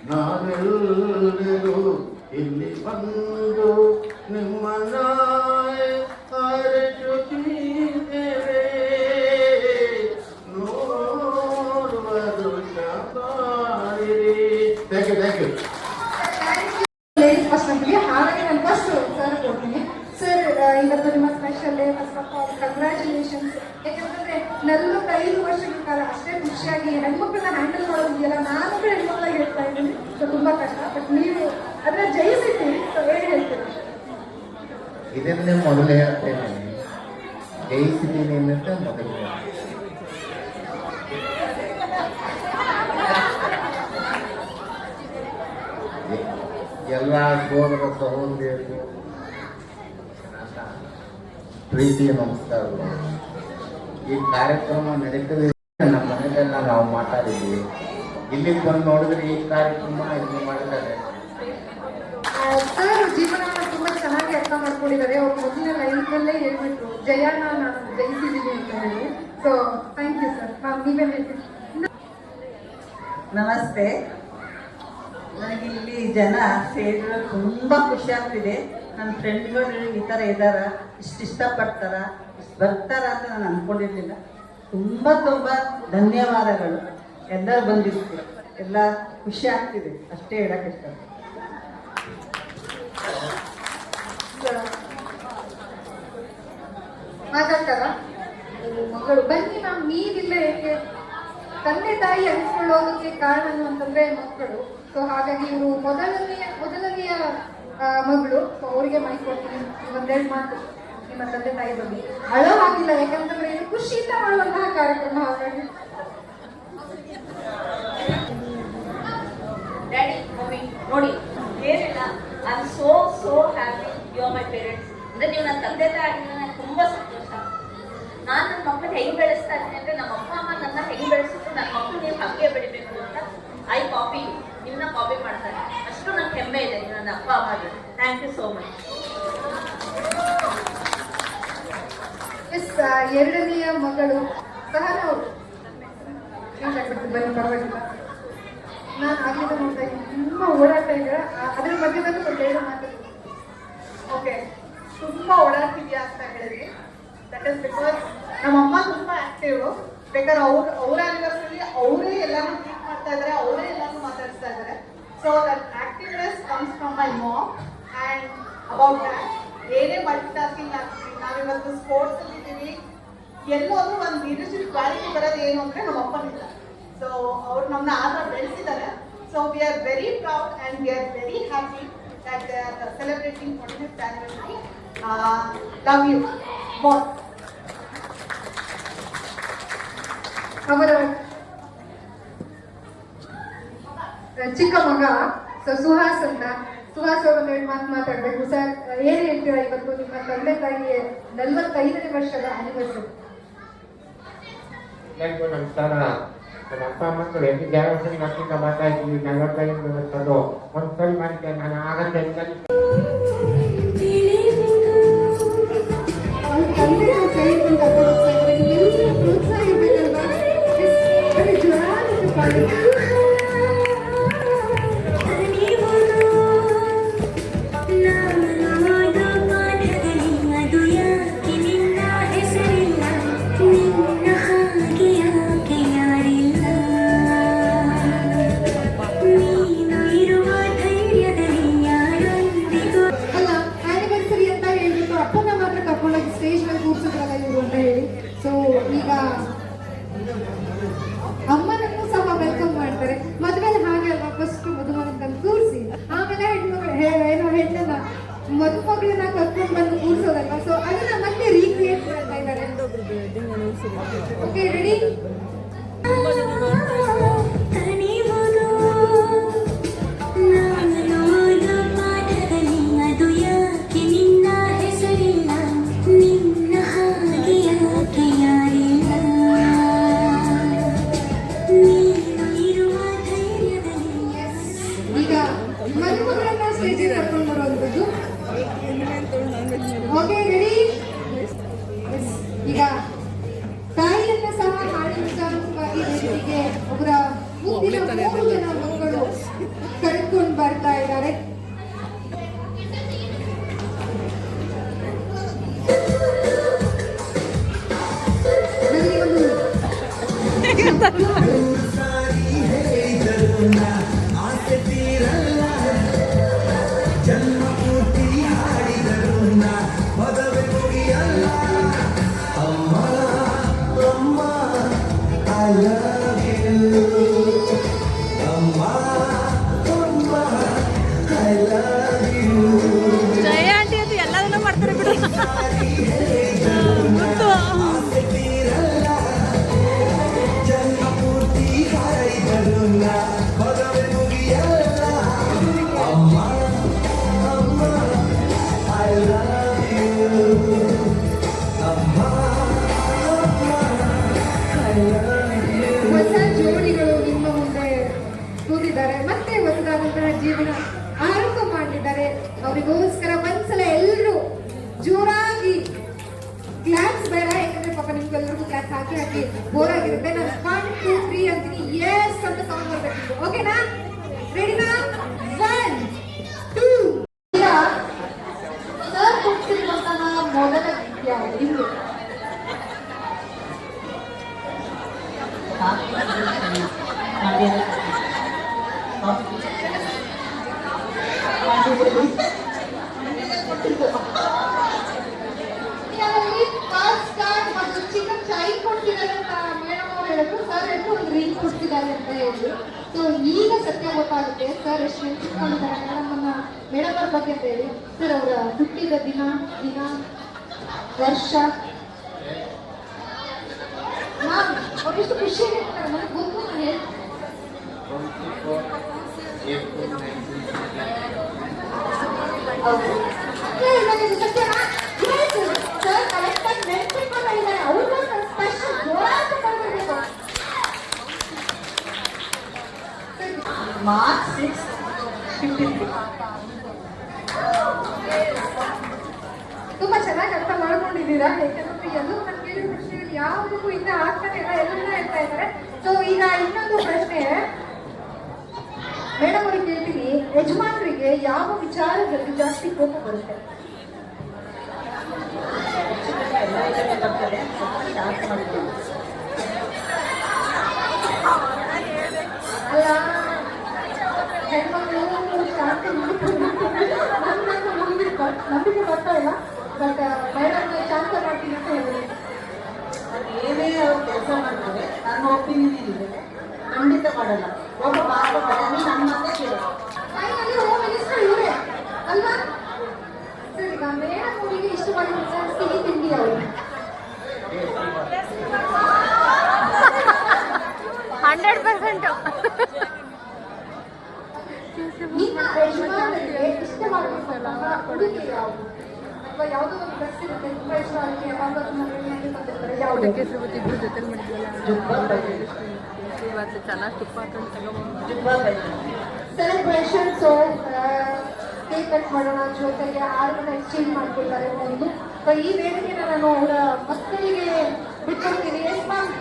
ನಾವೆಲ್ಲರೂ ಇಲ್ಲಿ ಬಂದು ನಿಮ್ಮನ್ನ ಹರಸುತ್ತಿದ್ದೇವೆ. 100 ವರುಷ ಬಾಳಿರಿ. Thank you, thank you. Ladies first ನಮಗೆ, ಹಾಗಾಗಿ ನಾನು ಫಸ್ಟ್ ಸರ್ ಕೊಡ್ತೀನಿ. ಸರ್, ಇವತ್ತು ನಿಮ್ಮ special day. First of all congratulations. ಯಾಕಂತಂದ್ರೆ 45 ವರ್ಷಗಳ ಕಾಲ ಅಷ್ಟೇ ಖುಷಿಯಾಗಿ ಹೆಣ್ಮಕ್ಳನ್ನ ಹ್ಯಾಂಡಲ್ ಮಾಡೋದಿದೆಯಲ್ಲ, ನಾನು ಕೂಡ ಹೆಣ್ಮಕ್ಳಾಗಿ ಹೇಳ್ತಾ ಇದ್ದೀನಿ. ಸೊ ತುಂಬಾ ಕಷ್ಟ, ಬಟ್ ನೀವು ಅದನ್ನ ಜಯಿಸಿದ್ದೀರಿ. ಸೊ ಹೇಗೆ ಹೇಳ್ತೀರಾ? ಇದನ್ನೇ ಮೊದಲು ಹೇಳ್ತೇನೆ, ಜಯಿಸಿದ್ದೀನಿ ಅನ್ನೋದು ಮೊದಲು. ಎಲ್ಲ ಸೋದರ ಸಹೋದರಿಯರು ಪ್ರೀತಿಯ ನಮಸ್ಕಾರಗಳು. ಈ ಕಾರ್ಯಕ್ರಮ ನಡೀತದೆ ನಮ್ಮ ಮನೆಯಲ್ಲೆಲ್ಲ ನಾವು ಮಾತಾಡಿದ್ದೀವಿ. ಇಲ್ಲಿಗೆ ಬಂದು ನೋಡಿದ್ರೆ ಈ ಕಾರ್ಯಕ್ರಮ ಇಲ್ಲಿ ಮಾಡಿದ್ದಾರೆ. ಸರ್ ಜೀವನವನ್ನು ತುಂಬಾ ಚೆನ್ನಾಗಿ ಅರ್ಥ ಮಾಡ್ಕೊಂಡಿದ್ದಾರೆ. ಅವ್ರು ಮೊದಲನೇ ಲೈಫಲ್ಲೇ ಹೇಳ್ಬಿಟ್ರು, ಜಯನ ನಾನು ಜಯಿಸಿದ್ದೀನಿ ಅಂತ ಹೇಳಿ. So thank you sir. ನೀವೇ ಹೇಳ್ತೀವಿ. ನಮಸ್ತೆ. ನನಗೆ ಇಲ್ಲಿ ಜನ ಸೇರಿದ್ರೆ ತುಂಬ ಖುಷಿ ಆಗ್ತಿದೆ. ನನ್ನ ಫ್ರೆಂಡ್ಗಳು ಈ ಥರ ಇದ್ದಾರ, ಇಷ್ಟು ಇಷ್ಟಪಡ್ತಾರ, ಇಷ್ಟು ಬರ್ತಾರ ಅಂತ ನಾನು ಅಂದ್ಕೊಂಡಿರಲಿಲ್ಲ. ತುಂಬ ತುಂಬ ಧನ್ಯವಾದಗಳು. ಎಲ್ಲರೂ ಬಂದಿರ್ತೀವಿ, ಎಲ್ಲ ಖುಷಿ ಆಗ್ತಿದೆ, ಅಷ್ಟೇ ಹೇಳಕ್ಕೆ ಇಷ್ಟ. ಮಾತಾಡ್ತಾರ ಮಗಳು ಬನ್ನಿ ಮ್ಯಾಮ್. ನೀವಿಲ್ಲ ಏಕೆ? ತಂದೆ ತಾಯಿ ಅನಿಸ್ಕೊಳ್ಳೋದಕ್ಕೆ ಕಾರಣ ಅಂತಂದ್ರೆ ಮಕ್ಕಳು. ಸೊ ಹಾಗಾಗಿ ಇವರು ಮೊದಲನೆಯ ಮಗಳು. ಸೊ ಅವರಿಗೆ ಮೈ ಕೊಡ್ತೀನಿ, ಒಂದೆರಡು ಮಾತು ನಿಮ್ಮ ತಂದೆ ತಾಯಿ ಬಗ್ಗೆ. ಅಳೋ ಆಗಿಲ್ಲ, ಯಾಕಂತಂದ್ರೆ ಇದು ಖುಷಿಯಿಂದ ಮಾಡುವಂತಹ ಕಾರ್ಯಕ್ರಮ. ಹಾಗಾಗಿ ಡ್ಯಾಡಿ ಮಮ್ಮಿ ನೋಡಿ ಏನಿಲ್ಲ, I am so happy you are my parents. ಅಂದರೆ ನೀವು ನನ್ನ ತಂದೆ ತಾಯಿ ಆಗಿಲ್ಲ, ನನಗೆ ತುಂಬ ಸಂತೋಷ. ನಾನು ನನ್ನ ಮಕ್ಕಳನ್ನ ಹೆಂಗೆ ಬೆಳೆಸ್ತಾ ಇದ್ದೀನಿ ಅಂದರೆ, ನಮ್ಮ ಅಪ್ಪ ಅಮ್ಮ ನನ್ನ ಹೆಂಗೆ ಬೆಳೆಸಿದ್ರು ನನ್ನ ಮಕ್ಕಳು ನೀವು ಹಾಗೆ ಬೆಳಿಬೇಕು ಅಂತ ಐ ಕಾಪಿ ನಿಮ್ಮನ್ನ ಕಾಪಿ ಮಾಡ್ತಾರೆ. ಅಷ್ಟು ನನಗೆ ಹೆಮ್ಮೆ ಇದೆ ನನ್ನ ಅಪ್ಪ ಅಮ್ಮಗೆ. Thank you so much. Yes, ಎರಡನೆಯ ಮಗಳು ಸಹನ ಅವರು. ಬನ್ನಿ, ಪರವಾಗಿಲ್ಲ. ನಾನು ಆಗ್ಲಿಂದ ನೋಡ್ತಾ ಇದ್ದೀನಿ, ತುಂಬ ಓಡಾಡ್ತಾ ಇದ್ದೀರಾ. ಅದ್ರ ಮಧ್ಯದಲ್ಲಿ ಒಂದೆರಡು ಮಾತು. ಓಕೆ, ತುಂಬ ಓಡಾಡ್ತಿದ್ಯಾ ಅಂತ ಹೇಳಿದ್ರಿ. ದಟ್ ಇಸ್ ಬಿಕಾಸ್ ನಮ್ಮಮ್ಮ ತುಂಬ ಆಕ್ಟಿವ್. ಬೇಕಾದ್ರೆ ಅವ್ರ ಆನಿವರ್ಸರಿ ಅವರೇ ಎಲ್ಲಾನು ಟ್ರೀಟ್ ಮಾಡ್ತಾ ಇದ್ದಾರೆ, ಅವರೇ ಎಲ್ಲಾನು ಮಾತಾಡಿಸ್ತಾ ಇದ್ದಾರೆ. So that activeness comes from my mom. And about that ಏನೇ ಮಲ್ಟಿ ಟಾಸ್ಕಿಂಗ್ ಆಗ್ತೀವಿ. ನಾವಿವತ್ತು ಸ್ಪೋರ್ಟ್ಸ್ ಅಲ್ಲಿ ಇದ್ದೀವಿ, ಎಲ್ಲೋದ್ರೂ ಒಂದು ಲೀಡರ್ಶಿಪ್ ಕ್ವಾಲಿಟಿ ಬರೋದು ಏನು ಅಂದರೆ ನಮ್ಮ ಅಪ್ಪನಿಂದ. ಸೊ ಅವ್ರು ನಮ್ಮನ್ನ ಆ ಥರ ಬೆಳೆಸಿದ್ದಾರೆ. So we are very proud and we are very happy that they are celebrating 45th anniversary. Love you. More. ಅವರ ಚಿಕ್ಕ ಮಗ ಸುಹಾಸ್ ಅಂತ, ಸುಹಾಸ್ ಅವರು ಎರಡು ಮಾತು ಮಾತಾಡ್ಬೇಕು ಸರ್. ಏನ್ ಹೇಳ್ತೀರಾ ಇವತ್ತು ನಿಮ್ಮ ತಂದೆ ತಾಯಿಗೆ 45ನೇ ವರ್ಷದ ಆನಿವರ್ಸರಿ? ಎಲ್ಲರಿಗೂ ನಮಸ್ಕಾರ. ನನ್ನ ಅಪ್ಪ ಮಕ್ಕಳು ಎಷ್ಟು ಜಾಗೃತಿ ಮಕ್ಕಳಿಂದ ಬರ್ತಾ ಇದ್ದೀವಿ 45 ವರ್ಷದ್ದು. ಒಂದ್ಸರಿ ಮಾಡಿದ್ದೆ ನಾನು ಆಗಂತ ಅವ್ರ ತಂದೆ ನಾವು ಕೈಕೊಂಡು ಕರ್ಕೊಂಡು ಹೋಗ್ತಾ ಇದ್ದಾರೆ. ನಿಮ್ಮೆಲ್ಲರ ಪ್ರೋತ್ಸಾಹ ಇರ್ಬೇಕಲ್ವಾ? ಜೋರಾಗಿ ಪಾಡಿ. ಅಲ್ಲ, ಆನಿವರ್ಸರಿ ಅಂತ ಹೇಳ್ಬಿಟ್ಟು ಅಪ್ಪನ ಮಾತ್ರ ಕರ್ಕೊಂಡೋಗಿ ಸ್ಟೇಜ್ ಮೇಲೆ ಕೂರ್ಸಿದ್ರಲ್ಲ ಇವರು ಅಂತ ಹೇಳಿ. ಸೊ ಈಗ ಅಮ್ಮನನ್ನು ಸಹ ವೆಲ್ಕಮ್ ಮಾಡ್ತಾರೆ. ಮದುವೆಲಿ ಹಾಗೆ ಅಲ್ವಾ, ಫಸ್ಟ್ ಮದುಮಗನ ಕೂರಿಸಿ ಆಮೇಲೆ ಏನೋ ಹೆಣ್ಣನ್ನ ಮದುಮಗಳನ್ನ ಕರ್ಕೊಂಡು ಬಂದು ಕೂರ್ಸೋದಲ್ವಾ. ಸೊ ಅದನ್ನ ಮತ್ತೆ ರೀಕ್ರಿಯೇಟ್ ಮಾಡ್ತಾ ಇದ್ದಾರೆ. Okay, ready? ಈಗ ಮದುಮಗಳನ್ನ ಸ್ಟೇಜಿಗೆ ಕರ್ಕೊಂಡು ಬರುವಂಥದ್ದು. Okay, ready? ಈಗ ತಾಯಿಯನ್ನ ಸಹ ಹಾಡಿನುಸಾರವಾಗಿ ವೇದಿಕೆಗೆ ಒಬ್ಬರ ಮುಂದಿನ 3 ಜನ ಮಕ್ಕಳು ಕರೆದುಕೊಂಡು ಬರ್ತಾ ಇದ್ದಾರೆ. ನನಗೆ ಒಂದು ಜಯ ಆಂಟಿ ಅದು ಎಲ್ಲದನ್ನೂ ಮಾಡ್ತಾರೆ ಬಿಡು. ಗೊತ್ತು. ಹೊಸ ಜೋಡಿಗಳು ನಿಮ್ಮ ಮುಂದೆ ಕೂತಿದ್ದಾರೆ. ಮತ್ತೆ ಹೊಸದಾದಂತಹ ಜೀವನ ಆರಂಭ ಮಾಡಿದ್ದಾರೆ. ಅವರಿಗೋಸ್ಕರ ಒಂದ್ಸಲ ಎಲ್ಲರೂ ಜೋರಾಗಿ ಕ್ಲಾಪ್ಸ್ ಬೇಡ, ಯಾಕಂದ್ರೆ ಪಾಪ ನಿಮ್ಗೆಲ್ರಿಗೂ ಕ್ಲಾಪ್ಸ್ ಹಾಕಿ ಹಾಕಿ ಬೋರ್ ಆಗಿರುತ್ತೆ. ನಾನು 1 2 3 ಅಂತೀನಿ, ಎಸ್ ಅಂತ ಸೌಂಡ್ ಬರ್ಬೇಕು. ಓಕೆನಾ? ರೆಡಿನಾ? 1 2. ಈಗ ಸರ್ ಕೊಡ್ತಿರುವಂತಹ ಮೊದಲ ಯಾವುದು ನಿಮ್ಗೆ? ಮತ್ತು ಚಿಕನ್ ಚೈ ಕೊಡ್ತಿದ್ದಾರೆ ಅಂತ ಮೇಡಮ್ ಅವ್ರು ಹೇಳಿದ್ರು. ಸರ್ ಎಷ್ಟು ಒಂದು ರಿಂಗ್ ಕೊಡ್ತಿದ್ದಾರೆ ಅಂತ ಹೇಳಿದ್ರು. ಸೊ ಈಗ ಸತ್ಯ ಗೊತ್ತಾಗುತ್ತೆ ಸರ್ ಎಷ್ಟು ನೆನ್ಪಿಟ್ಕೊಂಡಿದ್ದಾರೆ ಮೇಡಮ್ ಅವ್ರ ಬಗ್ಗೆ ಅಂತ ಹೇಳಿ. ಸರ್ ಅವರ ಹುಟ್ಟಿದ ದಿನ ವರ್ಷ ಅವ್ರೆಷ್ಟು ಖುಷಿಯಾಗಿರ್ತಾರೆ ನನಗೆ ಗೊತ್ತು. ನಾನು ಹೇಳ್ತೀನಿ 24 April 1969. ಸತ್ಯನಾ? ಸರ್ ಕರೆಕ್ಟಾಗಿ ನೆನ್ಪಿಟ್ಕೊಂಡು ಹೇಳಿದ್ದಾರೆ. ಅವ್ರಿಗೋಸ್ಕರ ಸ್ಪೆಷಲ್ ಜೋರಾಗಿ ಕೊಡಬೇಕು. March 6, 53. ತುಂಬಾ ಚೆನ್ನಾಗಿ ಅರ್ಥ ಮಾಡ್ಕೊಂಡಿದ್ದೀರಾ. ಯಾಕಂದ್ರೆ ಎಲ್ಲರೂ ನಾನು ಕೇಳಿದ ಪ್ರಶ್ನೆಯಲ್ಲಿ ಯಾವುದಕ್ಕೂ ಇನ್ನ ಆಗ್ತಾನೆ ಇಲ್ಲ, ಎಲ್ಲರೂ ಹೇಳ್ತಾ ಇದ್ದಾರೆ. ಸೊ ಈಗ ಇನ್ನೊಂದು ಪ್ರಶ್ನೆ ಮೇಡಮ್ ಅವ್ರಿಗೆ ಕೇಳ್ತೀನಿ. ಯಜಮಾನರಿಗೆ ಯಾವ ವಿಚಾರದಲ್ಲಿ ಜಾಸ್ತಿ ಕೋಪ ಬರುತ್ತೆ? ಬರ್ತದೆ, ಶಾರ್ಟ್ ಮಾಡ್ತೀನಿ. ಅಲ್ಲ, ಹೆಣ್ಮಕ್ಳು ಶಾಂತಿ ನಂಬಿಕೆ ಬರ್ತಾ ಇಲ್ಲ. ಬಟ್ ಮೇಡಮ್ ಶಾಂತ ಮಾಡ್ತೀನಿ ಅಂತ ಹೇಳಿದ್ರು. ಏನೇ ಅವ್ರು ಕೆಲಸ ಮಾಡ್ತಾರೆ, ನನ್ನ ಒಪಿನಿಯನ್ ಇದೆ, ಖಂಡಿತ ಮಾಡಲ್ಲ. ಒಬ್ಬ ಮಾತಾಡ್ತಾರೆ, ನನ್ನ ಮತ್ತೆ ಕೇಳೋದು. ಫೈನಲಿ ಹೋಮ್ ಮಿನಿಸ್ಟರ್ ಇವರೇ. ಈಗ ಮೇಡಮ್ ಅವರಿಗೆ ಇಷ್ಟವಾಗಿರುವಂತಹ ಸಿಹಿ ತಿಂಡಿ ಅವರು 100%. ನಿಮ್ಮ ಯಜಮಾನರಿಗೆ ಇಷ್ಟವಾಗಿರುವಂತಹ ಉಡುಗೆ ಯಾವುದು ಅಥವಾ ಯಾವುದೋ ಒಂದು ಡ್ರೆಸ್ ಇರುತ್ತೆ ತುಂಬಾ ಇಷ್ಟ ಆಗಿ ಯಾವಾಗ ಯಾವುದು ಕೇಸರಿ ಬತ್ತಿ ಇಬ್ಬರು ಜೊತೆಲಿ ಮಾಡಿದ್ವಲ್ಲ ಇವತ್ತು ಚೆನ್ನಾಗಿ ತುಪ್ಪ ಹಾಕೊಂಡು ತಗೊಂಡ್ಬಂದು ಸೆಲೆಬ್ರೇಷನ್ ಸೊ ಕೇಕ್ ಕಟ್ ಮಾಡೋಣ ಜೊತೆಗೆ ಹಾರನ್ನ ಎಕ್ಸ್ಚೇಂಜ್ ಮಾಡ್ಕೊಳ್ತಾರೆ ಒಂದು ಈ ವೇದಿಕೆನ ನಾನು ಅವರ ಮಕ್ಕಳಿಗೆ ಬಿಟ್ಕೊಡ್ತೀನಿ ಎಸ್ ಮ್ಯಾಮ್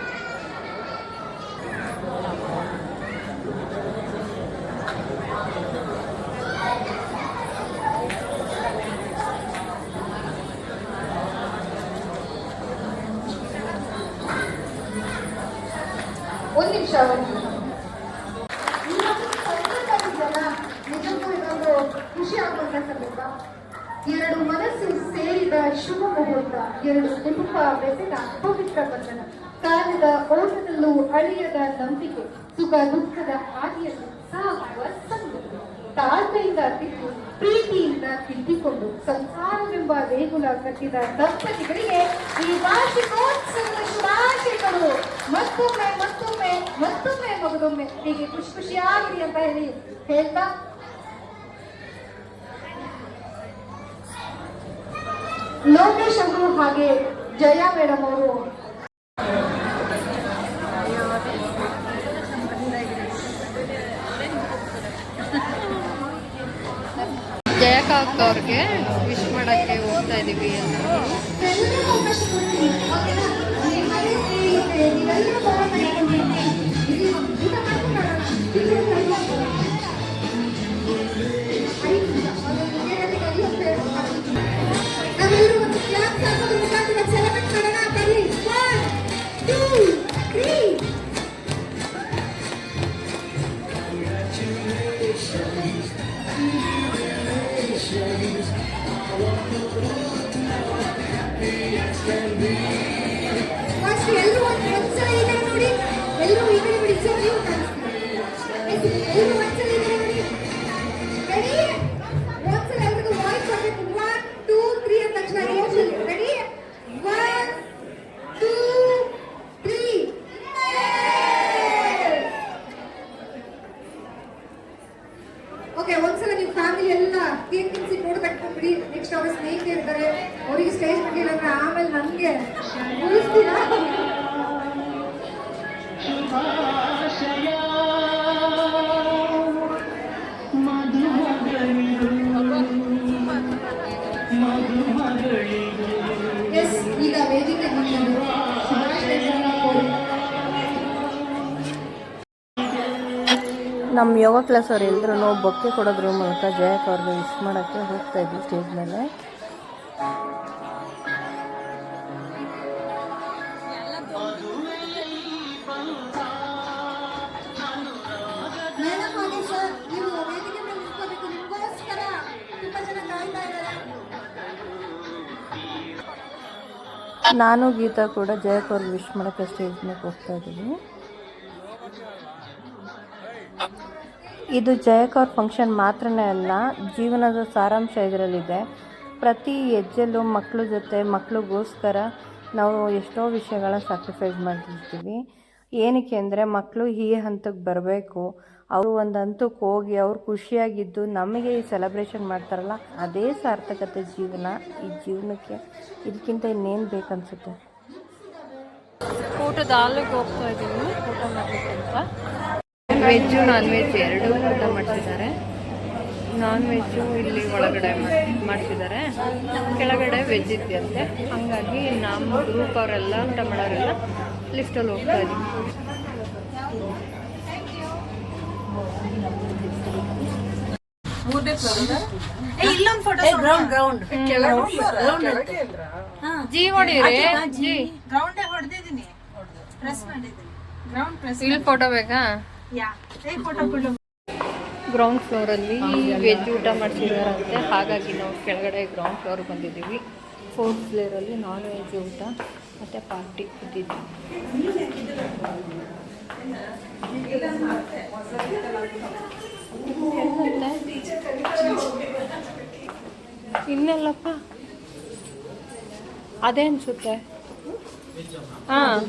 ಒಂದು ನಿಮಿಷ ನಿಜಕ್ಕೂ ಇದೊಂದು ಖುಷಿ ಆಗುವಂತ ಸಂದರ್ಭ ಎರಡು ಮನಸ್ಸು ಸೇರಿದ ಶುಭ ಮುಹೂರ್ತ ಎರಡು ಕುಟುಂಬ ಬೆಸೆದ ಪವಿತ್ರ ಬಂಧನ ಕಾಲದ ಓಟದಲ್ಲೂ ಅಳಿಯದ ನಂಬಿಕೆ ಸುಖ ದುಃಖದ ಹಾದಿಯಲ್ಲಿ ಸಾಗುವ ಸಂಗತಿ ತಾಳ್ಮೆಯಿಂದ ತಿದ್ದು ಪ್ರೀತಿಯಿಂದ ತಿದ್ದಿಕೊಂಡು ಸಂಸಾರವೆಂಬ ದೇಗುಲ ಕಟ್ಟಿದ ದಂಪತಿಗಳಿಗೆ ಈ ವಾರ್ಷಿಕೋತ್ಸವದ ಶುಭಾಶಯಗಳು ಮತ್ತೊಮ್ಮೆ ಮತ್ತೊಮ್ಮೆ ಮತ್ತೊಮ್ಮೆ ಮಗದೊಮ್ಮೆ ಹೀಗೆ ಖುಷಿ ಖುಷಿಯಾಗಿರಿ ಅಂತ ಹೇಳಿ ಹೇಳ್ತಾ ಲೋಕೇಶ್ ಅವರು ಹಾಗೆ ಜಯಾ ಮೇಡಮ್ ಅವರು ಜಯಕ ಅಕ್ಕ ಅವ್ರಿಗೆ ವಿಶ್ ಮಾಡೋಕ್ಕೆ ಹೋಗ್ತಾ ಇದ್ದೀವಿ ಎಲ್ಲರೂ. ಎಲ್ಲರೂ ಒಂದ್ಸಲ ಈ ಕಡೆ ನೋಡಿ ಎಲ್ಲರೂ ಈ ಕಡೆ ಬಿಡಿ ಸರ್ ನೀವು ಎಲ್ಲರೂ ಒಂದ್ಸಲ ಈ ಕಡೆ ನೋಡಿ ರೆಡಿ ಒಂದ್ಸಲ ಎಲ್ರಿಗೂ ವಾಯ್ಸ್ ಕೊಡ್ಬೇಕು 1 2 3 ಅಂತ ತಕ್ಷಣ ರೆಡಿ 1 2 3 ಓಕೆ ಒಂದ್ಸಲ ನೀವು ಫ್ಯಾಮಿಲಿ ಎಲ್ಲ ಕೇಕ್ ತಿನ್ಸಿ ನೋಡ್ಬೇಕು ಬಿಡಿ ನೆಕ್ಸ್ಟ್ ಅವ್ರ ಸ್ನೇಹಿತರು ಇರ್ತಾರೆ ಅವರಿಗೆ ಸ್ಟೇಜ್ ಬಗ್ಗೆ ಆಮೇಲೆ ನನಗೆ ಉಳಿಸ್ತೀರಾ ಎಸ್ ಈಗ ವೇದಿಕೆ ನಮ್ಮ ಯೋಗ ಕ್ಲಾಸ್ ಅವ್ರು ಎಲ್ಲರೂ ಬೊಕ್ಕೆ ಕೊಡೋದ್ರ ಮೂಲಕ ಜಯಕ್ ಅವ್ರಿಗೆ ವಿಶ್ ಮಾಡೋಕ್ಕೆ ಹೋಗ್ತಾ ಇದ್ವಿ ಸ್ಟೇಜ್ ಮೇಲೆ. ಮೇಡಮ್ ಹಾಗೆ ಸರ್ ನೀವು ವೇದಿಕೆ ಮೇಲೆ ನಿಂತ್ಕೋಬೇಕು ನಿಮಗೋಸ್ಕರ ತುಂಬಾ ಜನ ಕಾಯ್ತಾ ಇದ್ದಾರೆ. ನಾನು ಗೀತಾ ಕೂಡ ಜಯಕ್ ಅವ್ರಿಗೆ ವಿಶ್ ಮಾಡೋಕ್ಕೆ ಸ್ಟೇಜ್ ಮೇಲೆ ಹೋಗ್ತಾ ಇದ್ದೀವಿ. ಇದು ಜಯಕ್ ಅವ್ರ ಫಂಕ್ಷನ್ ಮಾತ್ರನೇ ಅಲ್ಲ, ಜೀವನದ ಸಾರಾಂಶ ಇದರಲ್ಲಿದೆ. ಪ್ರತಿ ಹೆಜ್ಜೆಲ್ಲೂ ಮಕ್ಕಳ ಜೊತೆ ಮಕ್ಕಳಿಗೋಸ್ಕರ ನಾವು ಎಷ್ಟೋ ವಿಷಯಗಳನ್ನ ಸ್ಯಾಕ್ರಿಫೈಸ್ ಮಾಡಿರ್ತೀವಿ. ಏನಕ್ಕೆ ಅಂದರೆ ಮಕ್ಕಳು ಈ ಹಂತಕ್ಕೆ ಬರಬೇಕು, ಅವರು ಒಂದು ಹಂತಕ್ಕೆ ಹೋಗಿ ಅವ್ರು ಖುಷಿಯಾಗಿದ್ದು ನಮಗೆ ಈ ಸೆಲೆಬ್ರೇಷನ್ ಮಾಡ್ತಾರಲ್ಲ ಅದೇ ಸಾರ್ಥಕತೆ ಜೀವನ. ಈ ಜೀವನಕ್ಕೆ ಇದಕ್ಕಿಂತ ಇನ್ನೇನು ಬೇಕನ್ಸುತ್ತೆ. ಊಟದ ಹಾಲಿಗೆ ಹೋಗ್ತಾ ಇದ್ದೀವಿ ಊಟ ಮಾಡಬೇಕಂತ. ವೆಜ್ಜು ನಾನ್ ವೆಜ್ ಎರಡೂ ಊಟ ಮಾಡಿಸಿದ್ದಾರೆ. ನಾನ್ ವೆಜ್ಜು ಇಲ್ಲಿ ಒಳಗಡೆ ಮಾಡಿಸಿದ್ದಾರೆ, ಕೆಳಗಡೆ ವೆಜ್ ಇದೆಯಂತೆ. ಹಾಗಾಗಿ ನಮ್ಮ ಗ್ರೂಪ್ ಅವರೆಲ್ಲ ಊಟ ಮಾಡೋರೆಲ್ಲ ಲಿಫ್ಟಲ್ಲಿ ಹೋಗ್ತಾ ಇದ್ದೀವಿ. ಜಿ ಹೊಡೀರಿ ಜಿ ಇಲ್ಲಿ ಫೋಟೋ ಬೇಕಾ? ಗ್ರೌಂಡ್ ಫ್ಲೋರಲ್ಲಿ ವೆಜ್ ಊಟ ಮಾಡಿಸಿದಾರಂತೆ, ಹಾಗಾಗಿ ನಾವು ಕೆಳಗಡೆ ಗ್ರೌಂಡ್ ಫ್ಲೋರ್ ಬಂದಿದ್ದೀವಿ. 4th ಫ್ಲೋರಲ್ಲಿ ನಾನ್ ವೆಜ್ ಊಟ ಮತ್ತು ಪಾರ್ಟಿ ಇದ್ದಿದ್ದು. ಇನ್ನೆಲ್ಲಪ್ಪ ಅದೇ ಅನ್ಸುತ್ತೆ. ಹಾಂ,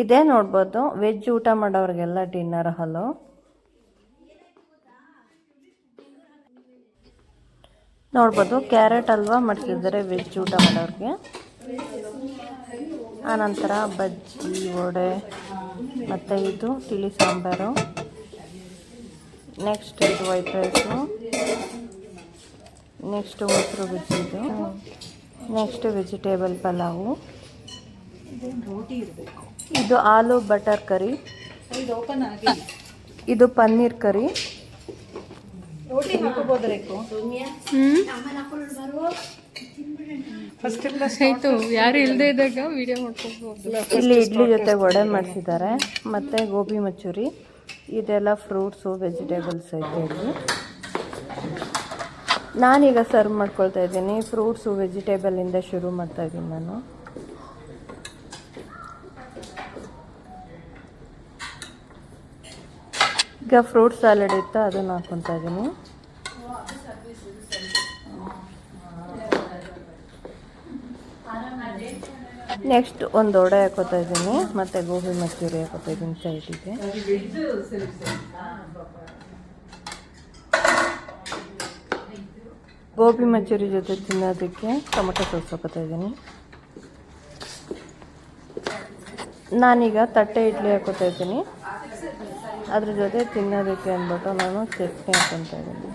ಇದೇ ನೋಡ್ಬೋದು ವೆಜ್ ಊಟ ಮಾಡೋರಿಗೆಲ್ಲ ಡಿನ್ನರ್ ಹಾಲು. ನೋಡ್ಬೋದು ಕ್ಯಾರೆಟ್ ಹಲ್ವಾ ಮಾಡ್ತಿದ್ದಾರೆ ವೆಜ್ ಊಟ ಮಾಡೋರಿಗೆ. ಆನಂತರ ಬಜ್ಜಿ, ವಡೆ, ಮತ್ತು ಇದು ತಿಳಿ ಸಾಂಬಾರು, ನೆಕ್ಸ್ಟ್ ಇದು ವೈಟ್ ರೈಸು, ನೆಕ್ಸ್ಟ್ ಮೊಸರು ಬಜ್ಜಿದು, ನೆಕ್ಸ್ಟ್ ವೆಜಿಟೇಬಲ್ ಪಲಾವು, ಇದು ಆಲೂ ಬಟರ್ ಕರಿ, ಇದು ಪನ್ನೀರ್ ಕರಿ, ಆಯಿತು. ಯಾರು ಇಲ್ಲದೆ ಇದ್ದಾಗ ವಿಡಿಯೋ ಮಾಡ್ಕೊಬೋದು. ಇಲ್ಲಿ ಇಡ್ಲಿ ಜೊತೆ ವಡೆ ಮಾಡಿಸಿದ್ದಾರೆ, ಮತ್ತು ಗೋಬಿ ಮಂಚೂರಿ, ಇದೆಲ್ಲ ಫ್ರೂಟ್ಸು ವೆಜಿಟೇಬಲ್ಸ್ ಐತೆ ಇಲ್ಲಿ. ನಾನೀಗ ಸರ್ವ್ ಮಾಡ್ಕೊಳ್ತಾ ಇದ್ದೀನಿ. ಫ್ರೂಟ್ಸು ವೆಜಿಟೇಬಲಿಂದ ಶುರು ಮಾಡ್ತಾ ಇದ್ದೀನಿ ನಾನು. ಈಗ ಫ್ರೂಟ್ ಸಾಲಡ್ ಇತ್ತು, ಅದನ್ನು ಹಾಕ್ಕೊತಾ ಇದ್ದೀನಿ. ನೆಕ್ಸ್ಟ್ ಒಂದು ವಡೆ ಹಾಕೋತಾ ಇದ್ದೀನಿ, ಮತ್ತು ಗೋಬಿ ಮಂಚೂರಿ ಹಾಕೋತಾ ಇದ್ದೀನಿ ಸೈಡಿಗೆ. ಗೋಬಿ ಮಂಚೂರಿ ಜೊತೆ ತಿನ್ನೋದಕ್ಕೆ ಟೊಮೊಟೊ ಸಾಸ್ ಹಾಕೋತಾ ಇದ್ದೀನಿ. ನಾನೀಗ ತಟ್ಟೆ ಇಡ್ಲಿ ಹಾಕೋತಾ ಇದ್ದೀನಿ, ಅದ್ರ ಜೊತೆ ತಿನ್ನೋದಕ್ಕೆ ಅಂದ್ಬಿಟ್ಟು ನಾನು ಚಟ್ನಿ ಹಾಕೊತಾ ಇದ್ದೀನಿ.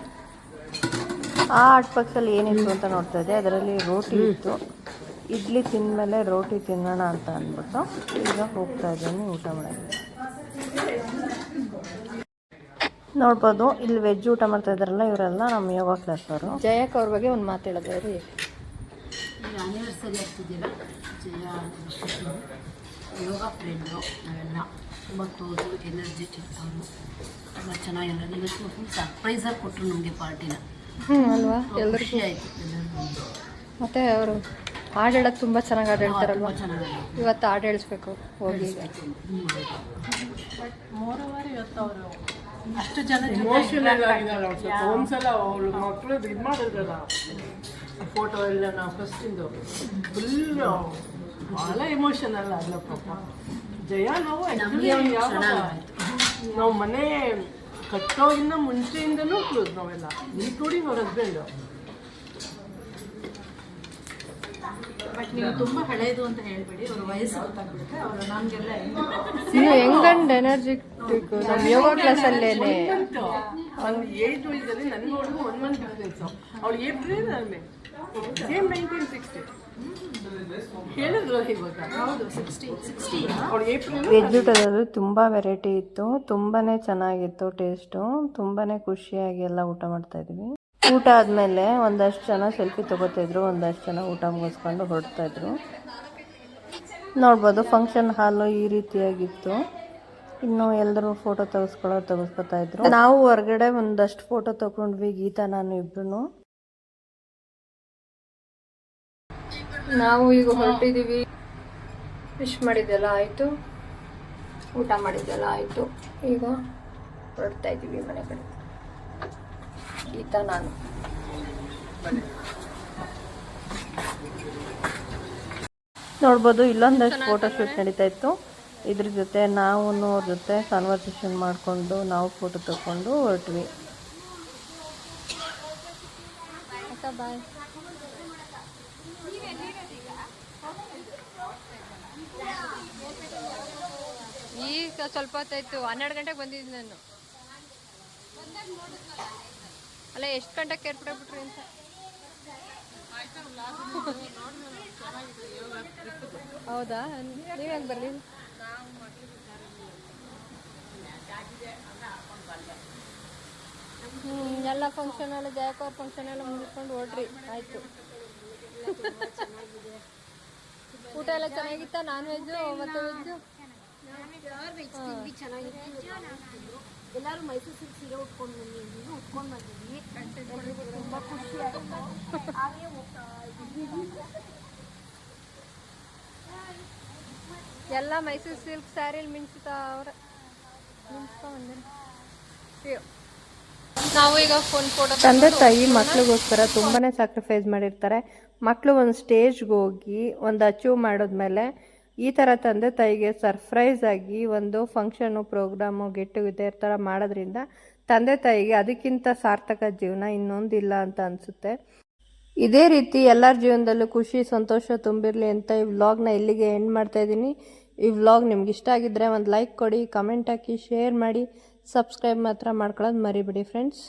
ಆ ಆರ್ಟ್ ಬಾಕ್ಸಲ್ಲಿ ಏನಿತ್ತು ಅಂತ ನೋಡ್ತಾ ಇದ್ದೆ, ಅದರಲ್ಲಿ ರೋಟಿ ಇತ್ತು. ಇಡ್ಲಿ ತಿಂದಮೇಲೆ ರೋಟಿ ತಿನ್ನೋಣ ಅಂತ ಅಂದ್ಬಿಟ್ಟು ಈಗ ಹೋಗ್ತಾ ಇದ್ದೀನಿ ಊಟ ಮಾಡೋಕ್ಕೆ. ನೋಡ್ಬೋದು ಇಲ್ಲಿ ವೆಜ್ ಊಟ ಮಾಡ್ತಾ ಇದ್ದಾರಲ್ಲ, ಇವರೆಲ್ಲ ನಮ್ಮ ಯೋಗ ಕ್ಲಾಸ್ ಅವರು. ಜಯಕ್ ಅವ್ರ ಬಗ್ಗೆ ಒಂದು ಮಾತು ಹೇಳಿದ್ರೆ ರೀ. ಆ್ಯನಿವರ್ಸರಿ ಆಗ್ತಿದ್ದಿಲ್ಲ, ಜಯ ಯೋಗ ಫ್ರೆಂಡು ನಾವೆಲ್ಲ ತುಂಬ ಕ್ಲೋಸು, ಎನರ್ಜೆಟಿಕ್ ಅವರು, ತುಂಬ ಚೆನ್ನಾಗಿಲ್ಲ. ಇವತ್ತು ಫುಲ್ ಸರ್ಪ್ರೈಸಾಗಿ ಕೊಟ್ಟರು ನಮಗೆ ಪಾರ್ಟಿನ. ಅಲ್ವಾ, ಎಲ್ಲರೂ ಖುಷಿ ಆಯಿತು ಎಲ್ಲರಿಗೂ. ಮತ್ತು ಅವರು ಹಾಡು ಹೇಳೋದು ತುಂಬ ಚೆನ್ನಾಗಿ ಹಾಡು ಹೇಳ್ತಾರಲ್ವ, ಚೆನ್ನಾಗಿ ಇವತ್ತು ಹಾಡು ಹೇಳಿಸ್ಬೇಕು ಹೋಗಿ. ಮೋರವರ್ ಇವತ್ತು ಅವರು ಅಷ್ಟು ಜನ ಎಮೋಷನಲ್ ಆಗಿದ್ದಾರೆ. ಸ್ವಲ್ಪ ಒಂದ್ಸಲ ಅವಳು ಮಕ್ಕಳು ಇದು ಮಾಡಿದ್ರಲ್ಲ ಫೋಟೋ ಎಲ್ಲ ನಾವು ಫಸ್ಟಿಂದು ಫುಲ್ ಭಾಳ ಎಮೋಷನಲ್ ಆಗಲ್ಲ ಪಾಪ. ಜಯ ನಾವು ನಾವು ಮನೆ ಕಟ್ಟೋಗಿನ್ನ ಮುಂಚೆಯಿಂದನೂ ಕ್ಲೋಸ್ ನಾವೆಲ್ಲ, ಇನ್ಕ್ಲೂಡಿಂಗ್ ಅವ್ರ ಹಸ್ಬೆಂಡು. ಬಟ್ ನೀವು ತುಂಬ ಹಳೆಯದು ಅಂತ ಹೇಳ್ಬೇಡಿ, ಅವ್ರ ವಯಸ್ಸು ಗೊತ್ತಾಗ್ಬಿಡುತ್ತೆ. ಅವರು ನಮಗೆಲ್ಲ ಇನ್ನು ಯಂಗ್ ಆ್ಯಂಡ್ ಎನರ್ಜೆಟಿಕ್ ನಮ್ಮ ಯೋಗ ಕ್ಲಾಸಲ್ಲೇನೆ. ಅವ್ನು ಏಜ್ ವೈಸಲ್ಲಿ ನನಗೆ ಅವ್ಳಿಗೂ 1 month ಡಿಫ್ರೆನ್ಸು. ಅವಳು ಏಪ್ರಿಲ್ ಅಲ್ಲಿ ಸೇಮ್ 1960 ಹೇಳಿದ್ರು ಇವಾಗ. ಹೌದು 60 ಅವಳು ಏಪ್ರಿಲ್. ವೆಜ್ ಊಟದಲ್ಲಿ ತುಂಬ ವೆರೈಟಿ ಇತ್ತು, ತುಂಬಾ ಚೆನ್ನಾಗಿತ್ತು ಟೇಸ್ಟು, ತುಂಬಾ ಖುಷಿಯಾಗಿ ಎಲ್ಲ ಊಟ ಮಾಡ್ತಾಯಿದ್ವಿ. ಊಟ ಆದಮೇಲೆ ಒಂದಷ್ಟು ಜನ ಸೆಲ್ಫಿ ತೊಗೋತಾಯಿದ್ರು, ಒಂದಷ್ಟು ಜನ ಊಟ ಮುಗಿಸ್ಕೊಂಡು ಹೊರಡ್ತಾಯಿದ್ರು. ನೋಡ್ಬೋದು ಫಂಕ್ಷನ್ ಹಾಲು ಈ ರೀತಿಯಾಗಿತ್ತು. ಇನ್ನು ಎಲ್ಲರೂ ಫೋಟೋ ತೆಗೆಸ್ಕೊತಾ ಇದ್ರು. ನಾವು ಹೊರಗಡೆ ಒಂದಷ್ಟು ಫೋಟೋ ತೊಗೊಂಡ್ವಿ, ಗೀತಾ ನಾನು ಇಬ್ರು. ನಾವು ಈಗ ಹೊರಟಿದ್ದೀವಿ. ವಿಶ್ ಮಾಡಿದ್ದೆಲ್ಲ ಆಯಿತು, ಊಟ ಮಾಡಿದ್ದೆಲ್ಲ ಆಯಿತು. ಈಗ ಹೊರಡ್ತಾ ಇದ್ದೀವಿ ಮನೆ ಕಡೆ, ಗೀತಾ ನಾನು. ನೋಡ್ಬೋದು ಇಲ್ಲೊಂದಷ್ಟು ಫೋಟೋ ಶೂಟ್ ನಡೀತಾ ಇತ್ತು. ಇದ್ರ ಜೊತೆ ನಾವು ಅವ್ರ ಜೊತೆ ಕಾನ್ವರ್ಸೇಷನ್ ಮಾಡಿಕೊಂಡು ನಾವು ಫೋಟೋ ತಗೊಂಡು ಹೊರಟ್ವಿ. ಬಾಯ್. ಈಗ ಸ್ವಲ್ಪ ಹೊತ್ತಾಯ್ತು, 12 ಗಂಟೆಗೆ ಬಂದಿದ್ದೀನಿ ನಾನು. ಅಲ್ಲ ಎಷ್ಟು ಗಂಟೆಗೆ ಏರ್ಪಡಾಗ್ಬಿಟ್ರಿ ಅಂತ. ಹೌದಾ, ನೀವೇನು ಬರಲಿ. ಎಲ್ಲ ಫಂಕ್ಷನ್ ಎಲ್ಲ ಜಯಕ ಅವ್ರ ಫಂಕ್ಷನ್ ಎಲ್ಲ ಮುಗಿಸ್ಕೊಂಡು ಹೊಡ್ರಿ ಆಯಿತು. ಊಟ ಎಲ್ಲ ಚೆನ್ನಾಗಿತ್ತ? ನಾನ್ ವೆಜ್ಜು ಮತ್ತು ವೆಜ್ಜು ಎಲ್ಲರೂ ಮೈಸೂರು ಸಿಲ್ಕ್ ಸೀರೆ ಉಟ್ಕೊಂಡು ಬಂದಿದ್ವಿ, ಉಟ್ಕೊಂಡು ಬಂದಿದ್ವಿ. ತುಂಬ ಖುಷಿ ಆಯಿತು. ಹಾಗೆ ಎಲ್ಲ ಮೈಸೂರು ಸಿಲ್ಕ್ ಸ್ಯಾರಿಲಿ ಮಿಂಚುತ್ತಾ ಅವ್ರೆ. ನಾವು ಈಗ ಫೋಟೋ ತಂದೆ ತಾಯಿ ಮಕ್ಳಿಗೋಸ್ಕರ ತುಂಬಾ ಸ್ಯಾಕ್ರಿಫೈಸ್ ಮಾಡಿರ್ತಾರೆ. ಮಕ್ಕಳು ಒಂದು ಸ್ಟೇಜ್ಗೆ ಹೋಗಿ ಒಂದು ಅಚೀವ್ ಮಾಡಿದ್ಮೇಲೆ ಈ ಥರ ತಂದೆ ತಾಯಿಗೆ ಸರ್ಪ್ರೈಸ್ ಆಗಿ ಒಂದು ಫಂಕ್ಷನು ಪ್ರೋಗ್ರಾಮು ಗೆಟ್ ಟುಗೆದರ್ ಥರ ಮಾಡೋದ್ರಿಂದ ತಂದೆ ತಾಯಿಗೆ ಅದಕ್ಕಿಂತ ಸಾರ್ಥಕ ಜೀವನ ಇನ್ನೊಂದಿಲ್ಲ ಅಂತ ಅನಿಸುತ್ತೆ. ಇದೇ ರೀತಿ ಎಲ್ಲರ ಜೀವನದಲ್ಲೂ ಖುಷಿ ಸಂತೋಷ ತುಂಬಿರಲಿ ಅಂತ ಈ ವ್ಲಾಗ್ನ ಇಲ್ಲಿಗೆ ಎಂಡ್ ಮಾಡ್ತಾ ಇದ್ದೀನಿ. ಈ ವ್ಲಾಗ್ ನಿಮ್ಗೆ ಇಷ್ಟ ಆಗಿದ್ದರೆ ಒಂದು ಲೈಕ್ ಕೊಡಿ, ಕಮೆಂಟ್ ಹಾಕಿ, ಶೇರ್ ಮಾಡಿ, ಸಬ್ಸ್ಕ್ರೈಬ್ ಮಾತ್ರ ಮಾಡ್ಕೊಳ್ಳೋದು ಮರಿಬೇಡಿ ಫ್ರೆಂಡ್ಸ್.